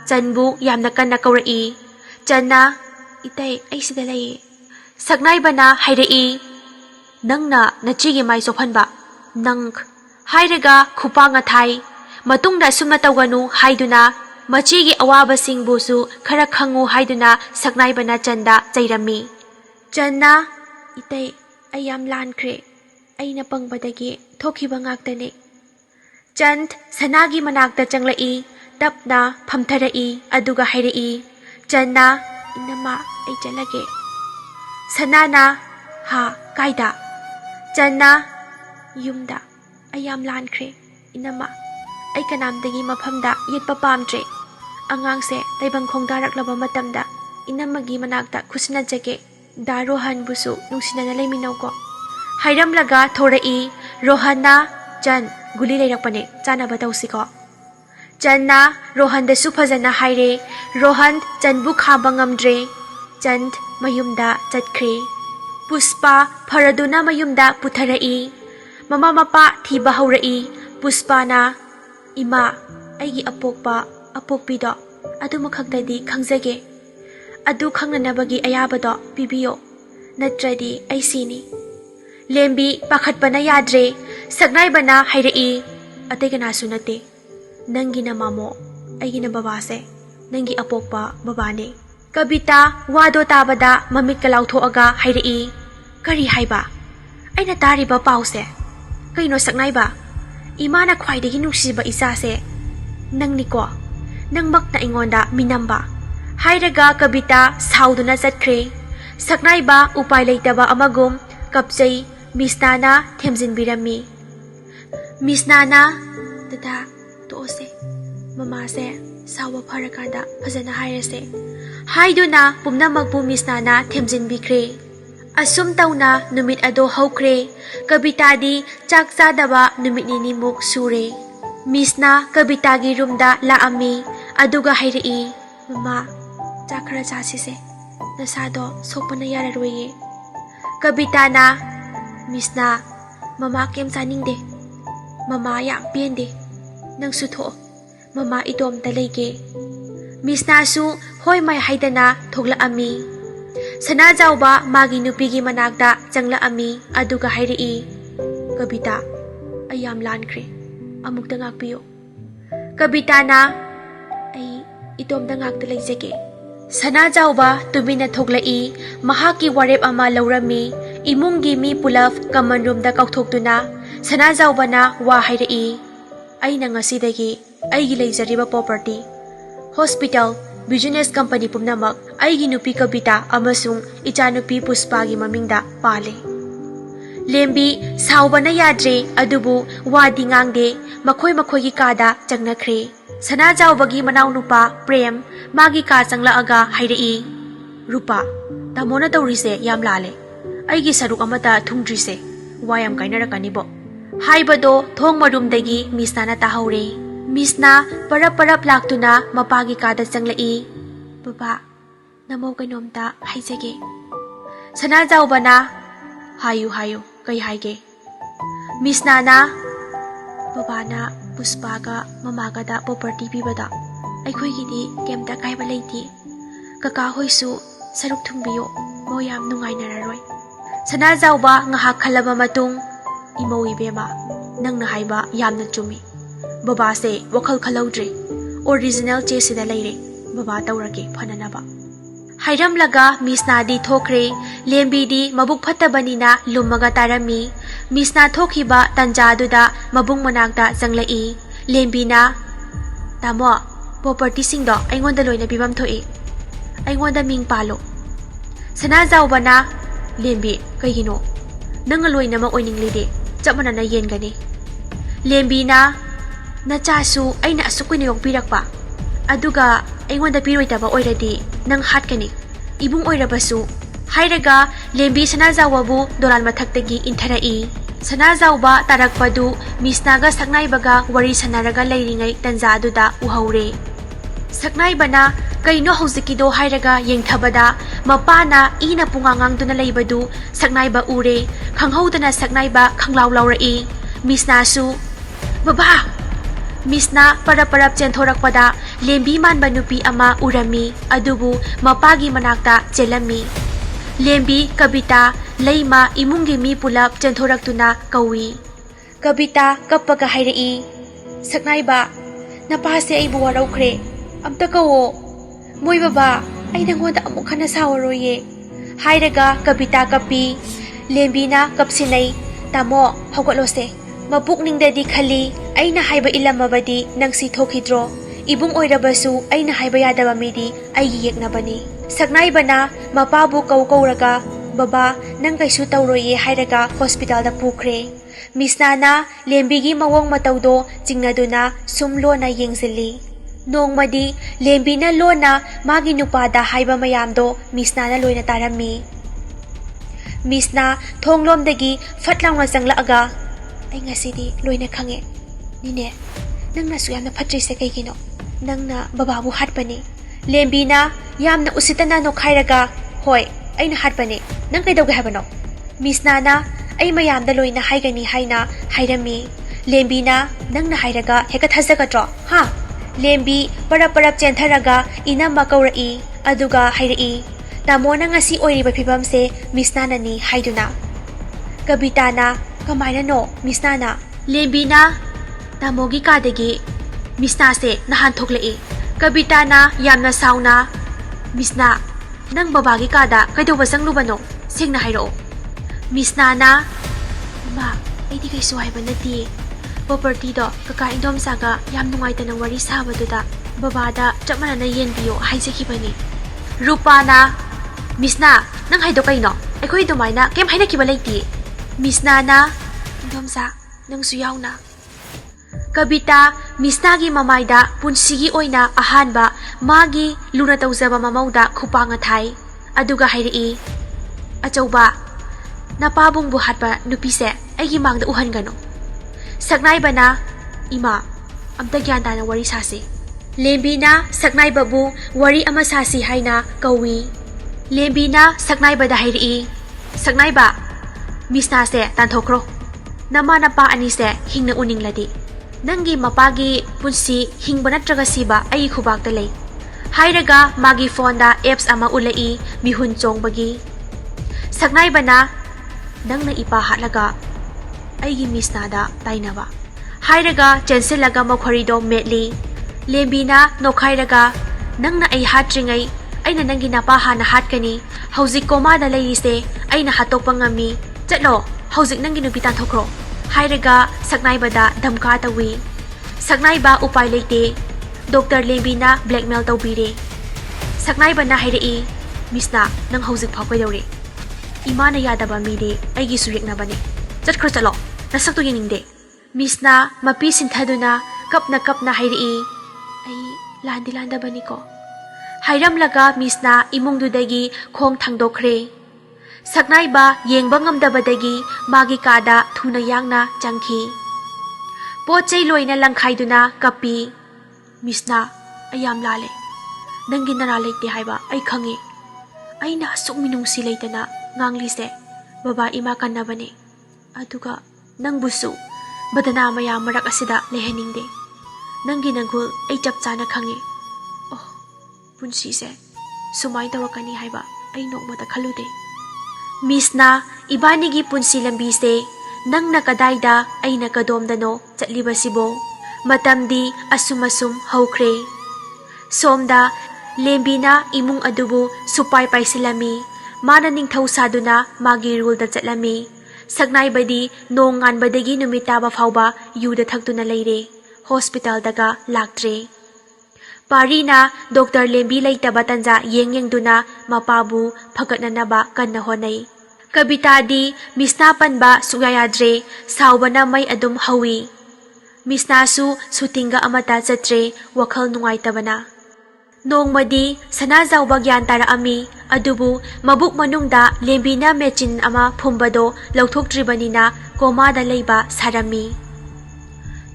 ꯆꯟꯕꯨ ꯌꯥꯝꯅ ꯀꯟꯅ ꯀꯧꯔꯛꯏ ꯆꯟꯅ 이때 ꯑꯩ ꯁꯤꯗ ꯂꯩꯌꯦ ꯁꯛꯅꯥꯏꯕꯅ ꯍꯥꯏꯔꯛꯏ ꯅꯪꯅ ꯅꯆꯦꯒꯤ ꯃꯥꯏ ꯆꯣꯞꯍꯟꯕ ꯅꯪ ꯍꯥꯏꯔꯒ ꯈꯨꯄꯥꯛꯅ ꯊꯥꯏ ꯃꯇꯨꯡꯗ ꯑꯁꯨꯝꯅ ꯇꯧꯒꯅꯨ ꯍꯥꯏꯗꯨꯅ ꯃꯆꯦꯒꯤ ꯑꯋꯥꯕꯁꯤꯡꯕꯨꯁꯨ ꯈꯔ ꯈꯪꯉꯨ ꯍꯥꯏꯗꯨꯅ ꯁꯛꯅꯥꯏꯕꯅ ꯆꯟꯗ ꯆꯩꯔꯝꯃꯤ ꯆꯟꯅ 이때 ꯑꯩ ꯌꯥꯝ ꯂꯥꯟꯈ꯭ꯔꯦ ꯑꯩꯅ ꯄꯪꯕꯗꯒꯤ ꯊꯣꯛꯈꯤꯕ ꯉꯥꯛꯇꯅꯦ ꯆꯟ ꯁꯅꯥꯒꯤ ꯃꯅꯥꯛꯇ ꯆꯪꯂꯛꯏ ꯇꯞꯅ ꯐꯝꯊꯔꯛꯏ ꯑꯗꯨꯒ ꯍꯥꯏꯔꯛꯏ ꯆꯟꯅ ꯏꯅꯝꯃ ꯑꯩ ꯆꯠꯂꯒꯦ ꯁꯅꯥꯅ ꯍꯥ ꯀꯥꯏꯗ ꯆꯟꯅ ꯌꯨꯝꯗ ꯑꯩ ꯌꯥꯝ ꯂꯥꯟꯈ꯭ꯔꯦ ꯏꯅꯝꯃ ꯑꯩ ꯀꯅꯥꯝꯇꯒꯤ ꯃꯐꯝꯗ ꯌꯦꯠꯄ ꯄꯥꯝꯗ꯭ꯔꯦ ꯑꯉꯥꯡꯁꯦ ꯇꯥꯏꯕꯪ ꯈꯣꯡꯗꯥꯔꯛꯂꯕ ꯃꯇꯝꯗ ꯏꯅꯝꯃꯒꯤ ꯃꯅꯥꯛꯇ ꯈꯨꯠꯁꯤꯟꯅꯖꯒꯦ ꯗꯥ ꯔꯣꯍꯟꯕꯨꯁꯨ ꯅꯨꯡꯁꯤꯅꯅ ꯂꯩꯃꯤꯟꯅꯧꯀꯣ ꯍꯥꯏꯔꯝꯂꯒ ꯊꯣꯔꯛꯏ ꯔꯣꯍꯟꯅ ꯆꯟ ꯒꯨꯂꯤ ꯂꯩꯔꯛꯄꯅꯦ ꯆꯥꯅꯕ ꯇꯧꯁꯤꯀꯣ ꯆꯟꯅ ꯔꯣꯍꯟꯗꯁꯨ ꯐꯖꯅ ꯍꯥꯏꯔꯦ ꯔꯣꯍꯟ ꯆꯟꯕꯨ ꯈꯥꯝꯕ ꯉꯝꯗ꯭ꯔꯦ ꯆꯟ ꯃꯌꯨꯝꯗ ꯆꯠꯈ꯭ꯔꯦ ꯄꯨꯁꯄꯥ ꯐꯔꯗꯨꯅ ꯃꯌꯨꯝꯗ ꯄꯨꯊꯔꯛꯏ ꯃꯃꯥ ꯃꯄꯥ ꯊꯤꯕ ꯍꯧꯔꯛꯏ ꯄꯨꯁꯄꯥꯅ ꯏꯃꯥ ꯑꯩꯒꯤ ꯑꯄꯣꯛꯄꯤꯗꯣ ꯑꯗꯨꯃꯈꯛꯇꯗꯤ ꯈꯪꯖꯒꯦ ꯑꯗꯨ ꯈꯪꯅꯅꯕꯒꯤ ꯑꯌꯥꯕꯗꯣ ꯄꯤꯕꯤꯌꯣ ꯅꯠꯇ꯭ꯔꯗꯤ ꯑꯩ ꯁꯤꯅꯤ ꯂꯦꯝꯕꯤ ꯄꯥꯈꯠꯄꯅ ꯌꯥꯗ꯭ꯔꯦ ꯁꯛꯅꯥꯏꯕꯅ ꯍꯥꯏꯔꯛꯏ ꯑꯇꯩ ꯀꯅꯥꯁꯨ ꯅꯠꯇꯦ ꯅꯪꯒꯤꯅ ꯃꯥꯃꯣ ꯑꯩꯒꯤꯅ ꯕꯕꯥꯁꯦ ꯅꯪꯒꯤ ꯑꯄꯣꯛꯄ ꯕꯕꯥꯅꯦ ꯀꯕꯤꯇꯥ ꯋꯥꯗꯣ ꯇꯥꯕꯗ ꯃꯃꯤꯠꯀ ꯂꯥꯎꯊꯣꯛꯑꯒ ꯍꯥꯏꯔꯛꯏ ꯀꯔꯤ ꯍꯥꯏꯕ ꯑꯩꯅ ꯇꯥꯔꯤꯕ ꯄꯥꯎꯁꯦ ꯀꯩꯅꯣ ꯁꯛꯅꯥꯏꯕ ꯏꯃꯥꯅ ꯈ꯭ꯋꯥꯏꯗꯒꯤ ꯅꯨꯡꯁꯤꯕ ꯏꯆꯥꯁꯦ ꯅꯪꯅꯤꯀꯣ ꯅꯪꯃꯛꯅ ꯑꯩꯉꯣꯟꯗ ꯃꯤꯅꯝꯕ ꯍꯥꯏꯔꯒ ꯀꯕꯤꯇꯥ ꯁꯥꯎꯗꯨꯅ ꯆꯠꯈ꯭ꯔꯦ ꯁꯛꯅꯥꯏꯕ ꯎꯄꯥꯏ ꯂꯩꯇꯕ ꯑꯃꯒꯨꯝ ꯀꯞꯆꯩ ꯃꯤꯁꯅꯥꯅ ꯊꯦꯝꯖꯤꯟꯕꯤꯔꯝꯃꯤ ꯃꯤꯁꯅꯥꯅ ꯗꯗꯥ ꯇꯣꯛꯑꯁꯦ ꯃꯃꯥꯁꯦ ꯁꯥꯎꯕ ꯐꯔꯀꯥꯟꯗ ꯐꯖꯅ ꯍꯥꯏꯔꯁꯦ ꯍꯥꯏꯗꯨꯅ ꯄꯨꯝꯅꯃꯛꯄꯨ ꯃꯤꯁꯅꯥꯅ ꯊꯦꯝꯖꯤꯟꯕꯤꯈ꯭ꯔꯦ ꯑꯁꯨꯝ ꯇꯧꯅ ꯅꯨꯃꯤꯠ ꯑꯗꯣ ꯍꯧꯈ꯭ꯔꯦ ꯀꯕꯤꯇꯥꯗꯤ ꯆꯥꯛ ꯆꯥꯗꯕ ꯅꯨꯃꯤꯠ ꯅꯤꯅꯤꯃꯨꯛ ꯁꯨꯔꯦ ꯃꯤꯁꯅ ꯀꯕꯤꯇꯥꯒꯤ ꯔꯨꯝꯗ ꯂꯥꯛꯑꯝꯃꯤ ꯑꯗꯨꯒ ꯍꯥꯏꯔꯛꯏ ꯃꯃꯥ ꯆꯥꯛ ꯈꯔ ꯆꯥꯁꯤꯁꯦ ꯅꯁꯥꯗꯣ ꯁꯣꯛꯄꯅ ꯌꯥꯔꯔꯣꯏꯌꯦ ꯀꯕꯤꯇꯥꯅ ꯃꯤꯁꯅ ꯃꯃꯥ ꯀꯩꯝ ꯆꯥꯅꯤꯡꯗꯦ ꯃꯃꯥ ꯌꯥꯝ ꯄꯦꯟꯗꯦ ꯅꯪꯁꯨ ꯊꯣꯛꯑꯣ ꯃꯃꯥ ꯏꯇꯣꯝꯇ ꯂꯩꯒꯦ ꯃꯤꯁꯅꯥꯁꯨ ꯍꯣꯏ ꯃꯥꯏ ꯍꯥꯏꯗꯅ ꯊꯣꯛꯂꯛꯑꯝꯃꯤ ꯁꯅꯥꯖꯥꯎꯕ ꯃꯥꯒꯤ ꯅꯨꯄꯤꯒꯤ ꯃꯅꯥꯛꯇ ꯆꯪꯂꯛꯑꯝꯃꯤ ꯑꯗꯨꯒ ꯍꯥꯏꯔꯛꯏ ꯀꯕꯤꯇꯥ ꯑꯩ ꯌꯥꯝ ꯂꯥꯟꯈ꯭ꯔꯦ ꯑꯃꯨꯛꯇ ꯉꯥꯛꯄꯤꯌꯨ Kabitana, ay itomda ngakta laysage. Sanajawba tumina thoglai, mahaki warep ama laurami, imungi mi pulaf common room da kauthokduna, Sanajawba na wa hairai. Ay na ngasidagi, ay gilayzariba property. Hospital, business company pumnamak, ay ginupi Kabita amasung ichanupi Puspagi mamingda pale. Lembi sauba na yadre adubu wadi ngangde makoy gi kada changnakre. Sanajawbagi manaw nupa Prem magi ka changlaaga hairai. Rupa, tamo na tawrise yam lale. Aigi saruk amata thungdrise. Wayam kainarakanibo. Haibado thong marumdagi Miss na tahawre. Miss na parap laktuna mapagi kada changlai. Baba, namo kainomta haijage. Sanajawba na hayu kay haige. Miss Nana, baba na Puspaga mamagada property pibada. Aykhoygidi kemta kaiba leiti. Kaka hoysu saruk thungbiyo mo yam nungainararoy. Sanajawba ngahak khalaba matung imo ibema nangna haiba yamna chumi. Baba se wakhal khalaudre. Original chesida leire. Baba tawrage phananaba. Hairam laga Miss Nadi thokre, Lembi di mabuk phatabanina lumaga tarami, Miss Na thokiba tanjaduda mabung managda changlai, Lembi na, tamo, property singdo aingonda loina bibam thoi, aingonda ming palo. Sanajawba na, Lembi, kaygino, nang loina ma oininglide, chapmana na yen gani. Lembi na, nachasu ay na asukoy na yokpirakpa, aduga aingonda piroitaba oiradi nang hatkani ibung oirabasu hairaga Lembi Sanajawbabu doral mathaktagi intharai. Sanajawba tarakpadu Miss Naga saknaibaga wari sanaraga leiringai tanjaduda uhaure. Saknaibana kaino haujikido hairaga yengthabada mapana ina pungangangduna leibadu saknaiba ure khanghaudana saknaiba khanglaulaurai. Miss Nasu, baba, Miss Na parap chenthorakpada Lembi manba nupi ama urami adubu mapagi manakta chelami. Lembi Kabita Leima imungi mi pulap chenthoraktuna kawi. Kabita kappaga hairai. Saknaiba, napase ay buwaraukre. Amta kawo. Moy baba, ay nangonda amuk hana sawaroye. Hairaga Kabita kapi. Lembi na kapsinay. Tamo, hawgalose. Mapukningdadi khali ay na haiba ilamabadi nang sithokidro. Ibung oirabasu ay na haiba yadaba midi ay giyeknabani. Saknaibana mapabu kawraga baba nang kaysu tawroye hairaga hospital da pukre. Miss Nana Lembigi mawong matawdo jingnaduna sumlo na yengzili. Nongmadi Lembi na lona magi nupada haiba mayamdo Miss Nana loy na tarami. Miss Na thonglomdagi fatlang na changlaaga ay ngasidi loy na khange. Nine, nang nasu yamna phatrise kaygino. Nang na bababu hatpani. Lembi na yamna usitana no khairaga hoy ay na hatpani. Nang kaydawga habano. Miss Nana ay mayamda loy na haigani haina hairami. Lembi na nang na hairaga heka thajagadro ha. Lembi parap chentharaga inamba kawrai aduga hairai. Tamo na ngasi oiriba phibamse Miss Nana ni haiduna. Kabita na kamaina no Miss Nana. Lembi na tamogi kadagi Miss Na se nahan thoklai. Kabita na yamna sauna. Miss Na nang babagi kada kaidoba sanglubano singna hairo. Miss Nana, ma ay di kay suhayba na di. Property do kaka indom saga yam nungay tanang wari sabaduda babada chapmana na yen biyo haijekibani. Rupa na, Miss Na nang haido kay no ay koy dumay na kem hay na kibalay di. Miss Nana, indom sa nang suyaw na. Kabita Miss Nagi mamayda punsigi oina ahanba magi luna tawzaba mamawda kupangathay aduga hairai. Achawba napabong buhat pa nupise ay gimangda uhan gano. Saknaiba na ima amta gyanta na wari sasi. Lembi na saknaiba bu wari ama sasi hay na kawi. Lembi na saknaiba da hairai. Saknaiba Miss Na se tanthokro. Nama na pa ani se hingna uning ladi. Nangi mapagi punsi hingba natraga siba ay khubak talay. Hairaga magi fonda apps ama ulai mihun chongbagi. Saknaiba na nang na ipahalaga ay Miss Nada tainaba. Hairaga chensilaga makhorido medli. ꯂꯦꯝꯕꯤꯅ ꯅꯣꯛꯈꯥꯏꯔꯒ ꯅꯪꯅ ꯑꯩ ꯍꯥꯠꯇ꯭ꯔꯤꯉꯩ ꯑꯩꯅ ꯅꯪꯒꯤ ꯅꯄꯥ ꯍꯥꯟꯅ ꯍꯥꯠꯀꯅꯤ ꯍꯧꯖꯤꯛ ꯀꯣꯃꯥꯗ ꯂꯩꯔꯤꯁꯦ ꯑꯩꯅ ꯍꯥꯠꯇꯣꯛꯄ ꯉꯝꯃꯤ ꯆꯠꯂꯣ ꯍꯧꯖꯤꯛ ꯅꯪꯒꯤ ꯅꯨꯄꯤ ꯇꯥꯟꯊꯣꯛꯈ꯭ꯔꯣ ꯍꯥꯏꯔꯒ ꯁꯛꯅꯥꯏꯕꯗ ꯙꯝꯀꯥ ꯇꯧꯏ ꯁꯛꯅꯥꯏꯕ ꯎꯄꯥꯏ ꯂꯩꯇꯦ ꯗꯣꯛꯇꯔ ꯂꯦꯝꯕꯤꯅ ꯕ꯭ꯂꯦꯛꯃꯦꯜ ꯇꯧꯕꯤꯔꯦ ꯁꯛꯅꯥꯏꯕꯅ ꯍꯥꯏꯔꯛꯏ ꯃꯤꯁꯅ ꯅꯪ ꯍꯧꯖꯤꯛꯐꯥꯎ ꯀꯩꯗꯧꯔꯦ ꯏꯃꯥꯅ ꯌꯥꯗꯕ ꯃꯤꯗꯤ ꯑꯩꯒꯤꯁꯨ ꯌꯦꯛꯅꯕꯅꯦ ꯆꯠꯈ꯭ꯔꯣ ꯆꯠꯂꯣ ꯅꯁꯛꯇꯨ ꯌꯦꯡꯅꯤꯡꯗꯦ ꯃꯤꯁꯅ ꯃꯄꯤ ꯁꯤꯟꯊꯗꯨꯅ ꯀꯞꯅ ꯍꯥꯏꯔꯛꯏ ꯑꯩ ꯂꯥꯟꯗꯤ ꯂꯥꯟꯗꯕꯅꯤꯀꯣ ꯍꯥꯏꯔꯝꯂꯒ ꯃꯤꯁꯅ ꯏꯃꯨꯡꯗꯨꯗꯒꯤ ꯈꯣꯡ ꯊꯥꯡꯗꯣꯛꯈ꯭ꯔꯦ ꯁꯛꯅꯥꯏꯕ ꯌꯦꯡꯕ ꯉꯝꯗꯕꯗꯒꯤ ꯃꯥꯒꯤ ꯀꯥꯗ ꯊꯨꯅ ꯌꯥꯡꯅ ꯆꯪꯈꯤ ꯄꯣꯠ ꯆꯩ ꯂꯣꯏꯅ ꯂꯪꯈꯥꯏꯗꯨꯅ ꯀꯞꯄꯤ ꯃꯤꯁꯅ ꯑꯩ ꯌꯥꯝ ꯂꯥꯜꯂꯦ ꯅꯪꯒꯤ ꯅꯔꯥ ꯂꯩꯇꯦ ꯍꯥꯏꯕ ꯑꯩ ꯈꯪꯉꯤ ꯑꯩꯅ ꯑꯁꯨꯛ ꯃꯤꯅꯨꯡꯁꯤ ꯂꯩꯇꯅ ꯉꯥꯡꯂꯤꯁꯦ ꯕꯕꯥ ꯏꯃꯥ ꯀꯟꯅꯕꯅꯦ ꯑꯗꯨꯒ ꯅꯪꯕꯨꯁꯨ ꯕꯗꯅꯥ ꯃꯌꯥꯝ ꯃꯔꯛ ꯑꯁꯤꯗ ꯂꯩꯍꯟꯅꯤꯡꯗꯦ ꯅꯪꯒꯤ ꯅꯒꯨꯜ ꯑꯩ ꯆꯞ ꯆꯥꯅ ꯈꯪꯉꯤ ꯑꯣ ꯄꯨꯟꯁꯤꯁꯦ ꯁꯨꯃꯥꯏꯅ ꯇꯧꯔꯛꯀꯅꯤ ꯍꯥꯏꯕ ꯑꯩ ꯅꯣꯡꯃꯇ ꯈꯜꯂꯨꯗꯦ ꯃꯤꯁꯅ ꯏꯕꯥꯅꯤꯒꯤ ꯄꯨꯟꯁꯤ ꯂꯝꯕꯤꯁꯦ ꯅꯪꯅ ꯀꯗꯥꯏꯗ ꯑꯩꯅ ꯀꯗꯣꯝꯗꯅꯣ ꯆꯠꯂꯤꯕꯁꯤꯕꯣ ꯃꯇꯝꯗꯤ ꯑꯁꯨꯝ ꯍꯧꯈ꯭ꯔꯦ ꯁꯣꯝꯗ ꯂꯦꯝꯕꯤꯅ ꯏꯃꯨꯡ ꯑꯗꯨꯕꯨ ꯁꯨꯄꯥꯏ ꯄꯥꯏꯁꯤꯜꯂꯝꯃꯤ ꯃꯥꯅ ꯅꯤꯡꯊꯧ ꯁꯥꯗꯨꯅ ꯃꯥꯒꯤ ꯔꯨꯜꯗ ꯆꯠꯂꯝꯃꯤ ꯁꯛꯅꯥꯏꯕꯗꯤ ꯅꯣꯡ ꯉꯥꯟꯕꯗꯒꯤ ꯅꯨꯃꯤꯠ ꯇꯥꯕ ꯐꯥꯎꯕ ꯌꯨꯗ ꯊꯛꯇꯨꯅ ꯂꯩꯔꯦ ꯍꯣꯁꯄꯤꯇꯥꯜꯗꯒ ꯂꯥꯛꯇ꯭ꯔꯦ ꯄꯥꯔꯤꯅ ꯗꯣꯛꯇꯔ ꯂꯦꯝꯕꯤ ꯂꯩꯇꯕ ꯇꯟꯖꯥ ꯌꯦꯡꯗꯨꯅ ꯃꯄꯥꯕꯨ ꯐꯒꯠꯅꯅꯕ ꯀꯟꯅ ꯍꯣꯠꯅꯩ ꯀꯕꯤꯇꯥꯗꯤ ꯃꯤꯁꯅꯥ ꯄꯟꯕ ꯁꯨꯛꯌꯥ ꯌꯥꯗ꯭ꯔꯦ ꯁꯥꯎꯕꯅ ꯃꯩ ꯑꯗꯨꯝ ꯍꯧꯏ ꯃꯤꯁꯅꯥꯁꯨ ꯁꯨꯇꯤꯡꯒ ꯑꯃꯠꯇ ꯆꯠꯇ꯭ꯔꯦ ꯋꯥꯈꯜ ꯅꯨꯡꯉꯥꯏꯇꯕꯅ ꯅꯣꯡꯃꯗꯤ ꯁꯅꯥꯖꯥꯎꯕ ꯒ꯭ꯌꯥꯟ ꯇꯥꯔꯛꯑꯝꯃꯤ ꯑꯗꯨꯕꯨ ꯃꯕꯨꯛ ꯃꯅꯨꯡꯗ ꯂꯦꯝꯕꯤꯅ ꯃꯦꯆꯤꯟ ꯑꯃ ꯐꯨꯝꯕꯗꯣ ꯂꯧꯊꯣꯛꯇ꯭ꯔꯤꯕꯅꯤꯅ ꯀꯣꯃꯥꯗ ꯂꯩꯕ ꯁꯥꯔꯝꯃꯤ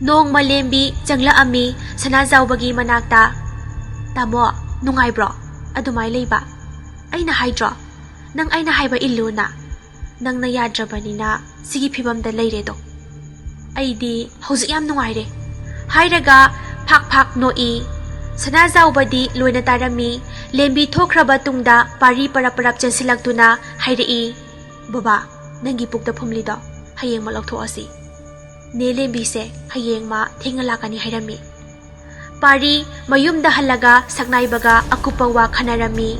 ꯅꯣꯡꯃ ꯂꯦꯝꯕꯤ ꯆꯪꯂꯛꯑꯝꯃꯤ ꯁꯅꯥꯖꯥꯎꯕꯒꯤ ꯃꯅꯥꯛꯇ ꯇꯥꯃꯣ ꯅꯨꯡꯉꯥꯏꯕ꯭ꯔꯣ ꯑꯗꯨꯃꯥꯏ ꯂꯩꯕ ꯑꯩꯅ ꯍꯥꯏꯗ꯭ꯔꯣ ꯅꯪ ꯑꯩꯅ ꯍꯥꯏꯕ ꯏꯜꯂꯨꯅ ꯅꯪꯅ ꯌꯥꯗ꯭ꯔꯕꯅꯤꯅ ꯁꯤꯒꯤ ꯐꯤꯕꯝꯗ ꯂꯩꯔꯦꯗꯣ ꯑꯩꯗꯤ ꯍꯧꯖꯤꯛ ꯌꯥꯝ ꯅꯨꯡꯉꯥꯏꯔꯦ ꯍꯥꯏꯔꯒ ꯐꯥꯛ ꯅꯣꯛꯏ ꯁꯅꯥꯖꯥꯎꯕꯗꯤ ꯂꯣꯏꯅ ꯇꯥꯔꯝꯃꯤ ꯂꯦꯝꯕꯤ ꯊꯣꯛꯈ꯭ꯔꯕ ꯇꯨꯡꯗ ꯄꯥꯔꯤ ꯄꯔꯞ ꯆꯦꯟꯁꯤꯜꯂꯛꯇꯨꯅ ꯍꯥꯏꯔꯛꯏ ꯕꯕꯥ ꯅꯪꯒꯤ ꯄꯨꯛꯇ ꯐꯨꯝꯂꯤꯗꯣ ꯍꯌꯦꯡꯃꯛ ꯂꯧꯊꯣꯛꯑꯁꯤ ꯅꯦ ꯂꯦꯝꯕꯤꯁꯦ ꯍꯌꯦꯡ ꯃꯥ ꯊꯦꯡꯅ ꯂꯥꯛꯀꯅꯤ ꯍꯥꯏꯔꯝꯃꯤ ꯄꯥꯔꯤ ꯃꯌꯨꯝꯗ ꯍꯜꯂꯒ ꯁꯛꯅꯥꯏꯕꯒ ꯑꯀꯨꯞꯄ ꯋꯥ ꯈꯟꯅꯔꯝꯃꯤ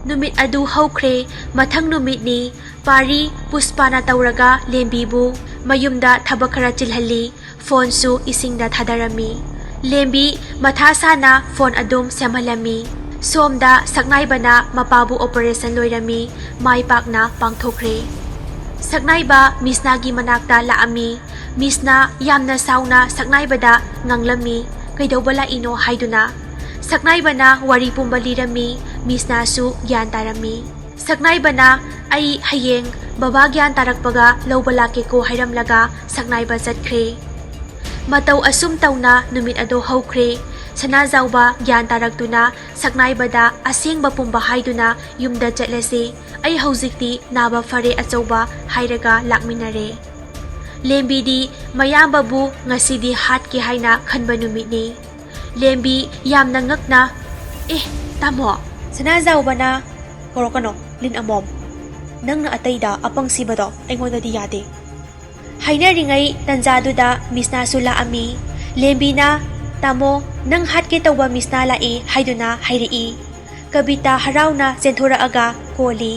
ꯅꯨꯃꯤꯠ ꯑꯗꯨ ꯍꯧꯈ꯭ꯔꯦ ꯃꯊꯪ ꯅꯨꯃꯤꯠꯅꯤ ꯄꯥꯔꯤ ꯄꯨꯁꯄꯥꯅ ꯇꯧꯔꯒ ꯂꯦꯝꯕꯤꯕꯨ ꯃꯌꯨꯝꯗ ꯊꯕꯛ ꯈꯔ ꯆꯤꯜꯍꯜꯂꯤ ꯐꯣꯟꯁꯨ ꯏꯁꯤꯡꯗ ꯊꯥꯗꯔꯝꯃꯤ ꯂꯦꯝꯕꯤ ꯃꯊꯥ ꯁꯥꯅ ꯐꯣꯟ ꯑꯗꯨꯝ ꯁꯦꯝꯍꯜꯂꯝꯃꯤ ꯁꯣꯝꯗ ꯁꯛꯅꯥꯏꯕꯅ ꯃꯄꯥꯕꯨ ꯑꯣꯄꯔꯦꯁꯟ ꯂꯣꯏꯔꯝꯃꯤ ꯃꯥꯏ ꯄꯥꯛꯅ ꯄꯥꯡꯊꯣꯛꯈ꯭ꯔꯦ ꯁꯛꯅꯥꯏꯕ ꯃꯤꯁꯅꯥꯒꯤ ꯃꯅꯥꯛꯇ ꯂꯥꯛꯑꯝꯃꯤ ꯃꯤꯁꯅ ꯌꯥꯝꯅ ꯁꯥꯎꯅ ꯁꯛꯅꯥꯏꯕꯗ ꯉꯥꯡꯂꯝꯃꯤ ꯀꯩꯗꯧꯕ ꯂꯥꯛꯏꯅꯣ ꯍꯥꯏꯗꯨꯅ ꯁꯛꯅꯥꯏꯕꯅ ꯋꯥꯔꯤ ꯄꯨꯝꯕ ꯂꯤꯔꯝꯃꯤ ꯃꯤꯁꯅꯥꯁꯨ ꯒ꯭ꯌꯥꯟ ꯇꯥꯔꯝꯃꯤ ꯁꯛꯅꯥꯏꯕꯅ ꯑꯩ ꯍꯌꯦꯡ ꯕꯕꯥ ꯒ꯭ꯌꯥꯟ ꯇꯥꯔꯛꯄꯒ ꯂꯧꯕ ꯂꯥꯛꯀꯦꯀꯣ ꯍꯥꯏꯔꯝꯂꯒ ꯁꯛꯅꯥꯏꯕ ꯆꯠꯈ꯭ꯔꯦ ꯃꯇꯧ ꯑꯁꯨꯝ ꯇꯧꯅ ꯅꯨꯃꯤꯠ ꯑꯗꯨ ꯍꯧꯈ꯭ꯔꯦ ꯁꯅꯥꯖꯥꯎꯕ ꯒ꯭ꯌꯥꯟ ꯇꯥꯔꯛꯇꯨꯅ ꯁꯛꯅꯥꯏꯕꯗ ꯑꯁꯦꯡꯕ ꯄꯨꯝꯕ ꯍꯥꯏꯗꯨꯅ ꯌꯨꯝꯗ ꯆꯠꯂꯁꯤ ꯑꯩ ꯍꯧꯖꯤꯛꯇꯤ ꯅꯥꯕ ꯐꯔꯦ ꯑꯆꯧꯕ ꯍꯥꯏꯔꯒ ꯂꯥꯛꯃꯤꯟꯅꯔꯦ ꯂꯦꯝꯕꯤꯗꯤ ꯃꯌꯥꯝꯕꯕꯨ ꯉꯁꯤꯗꯤ ꯍꯥꯠꯀꯦ ꯍꯥꯏꯅ ꯈꯟꯕ ꯅꯨꯃꯤꯠꯅꯤ ꯂꯦꯝꯕꯤ ꯌꯥꯝꯅ ꯉꯛꯅ ꯇꯥꯃꯣ ꯁꯅꯥꯖꯥꯎꯕꯅ ꯀꯧꯔꯛꯀꯅꯣ ꯂꯤꯟ ꯑꯃꯣꯝ ꯅꯪꯅ ꯑꯇꯩꯗ ꯑꯄꯪ ꯁꯤꯕꯗꯣ ꯑꯩꯉꯣꯟꯗꯗꯤ ꯌꯥꯗꯦ ꯍꯥꯏꯅꯔꯤꯉꯩ ꯇꯟꯖꯥꯗꯨꯗ ꯃꯤꯁꯅꯥꯁꯨ ꯂꯥꯛꯑꯝꯃꯤ ꯂꯦꯝꯕꯤꯅ ꯇꯥꯃꯣ ꯅꯪ ꯍꯥꯠꯀꯦ ꯇꯧꯕ ꯃꯤꯁꯅꯥ ꯂꯥꯛꯏ ꯍꯥꯏꯗꯨꯅ ꯍꯥꯏꯔꯛꯏ ꯀꯕꯤꯇꯥ ꯍꯔꯥꯎꯅ ꯆꯦꯟꯊꯣꯔꯛꯑꯒ ꯀꯣꯜꯂꯤ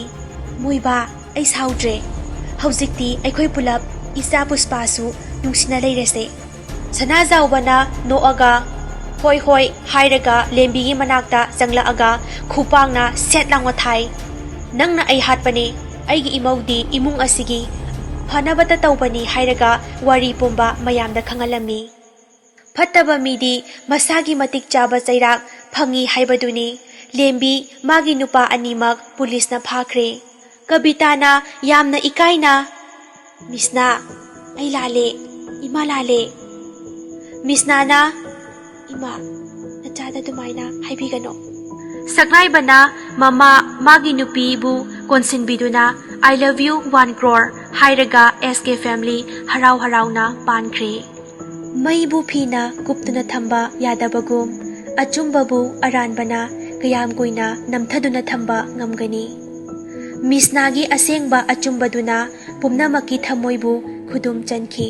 ꯃꯣꯏꯕꯥ ꯑꯩ ꯁꯥꯎꯗ꯭ꯔꯦ ꯍꯧꯖꯤꯛꯇꯤ ꯑꯩꯈꯣꯏ ꯄꯨꯂꯞ ꯏꯆꯥ ꯄꯨꯁꯄꯥꯁꯨ ꯅꯨꯡꯁꯤꯅ ꯂꯩꯔꯁꯦ ꯁꯅꯥꯖꯥꯎꯕꯅ ꯅꯣꯛꯑꯒ ꯍꯣꯏ ꯍꯥꯏꯔꯒ ꯂꯦꯝꯕꯤꯒꯤ ꯃꯅꯥꯛꯇ ꯆꯪꯂꯛꯑꯒ ꯈꯨꯄꯥꯡꯅ ꯁꯦꯠ ꯂꯥꯎꯅ ꯊꯥꯏ ꯅꯪꯅ ꯑꯩ ꯍꯥꯠꯄꯅꯤ ꯑꯩꯒꯤ ꯏꯃꯧꯗꯤ ꯏꯃꯨꯡ ꯑꯁꯤꯒꯤ ꯐꯅꯕꯇ ꯇꯧꯕꯅꯤ ꯍꯥꯏꯔꯒ ꯋꯥꯔꯤ ꯄꯨꯝꯕ ꯃꯌꯥꯝꯗ ꯈꯪꯍꯜꯂꯝꯃꯤ ꯐꯠꯇꯕ ꯃꯤꯗꯤ ꯃꯁꯥꯒꯤ ꯃꯇꯤꯛ ꯆꯥꯕ ꯆꯩꯔꯥꯛ ꯐꯪꯏ ꯍꯥꯏꯕꯗꯨꯅꯤ ꯂꯦꯝꯕꯤ ꯃꯥꯒꯤ ꯅꯨꯄꯥ ꯑꯅꯤꯃꯛ ꯄꯨꯂꯤꯁꯅ ꯐꯥꯈ꯭ꯔꯦ ꯀꯕꯤꯇꯥꯅ ꯌꯥꯝꯅ ꯏꯀꯥꯏꯅ ꯃꯤꯁꯅꯥ ꯑꯩ ꯂꯥꯜꯂꯦ ꯏꯃꯥ ꯂꯥꯜꯂꯦ ꯃꯤꯁꯅꯥꯅ ꯏꯃꯥ ꯅꯆꯥꯗ ꯑꯗꯨꯃꯥꯏꯅ ꯍꯥꯏꯕꯤꯒꯅꯣ ꯁꯛꯅꯥꯏꯕꯅ ꯃꯥꯒꯤ ꯅꯨꯄꯤꯕꯨ ꯀꯣꯟꯁꯤꯟꯕꯤꯗꯨꯅ I love you 1 crore ꯍꯥꯏꯔꯒ SK family ꯍꯔꯥꯎꯅ ꯄꯥꯟꯈ꯭ꯔꯦ ꯃꯩꯕꯨ ꯐꯤꯅ ꯀꯨꯞꯇꯨꯅ ꯊꯝꯕ ꯌꯥꯗꯕꯒꯨꯝ ꯑꯆꯨꯝꯕꯕꯨ ꯑꯔꯥꯟꯕꯅ ꯀꯌꯥꯝ ꯀꯨꯏꯅ ꯅꯝꯊꯗꯨꯅ ꯊꯝꯕ ꯉꯝꯒꯅꯤ ꯃꯤꯁꯅꯥꯒꯤ ꯑꯁꯦꯡꯕ ꯑꯆꯨꯝꯕꯗꯨꯅ ꯄꯨꯝꯅꯃꯛꯀꯤ ꯊꯃꯣꯏꯕꯨ ꯈꯨꯗꯨꯝ ꯆꯟꯈꯤ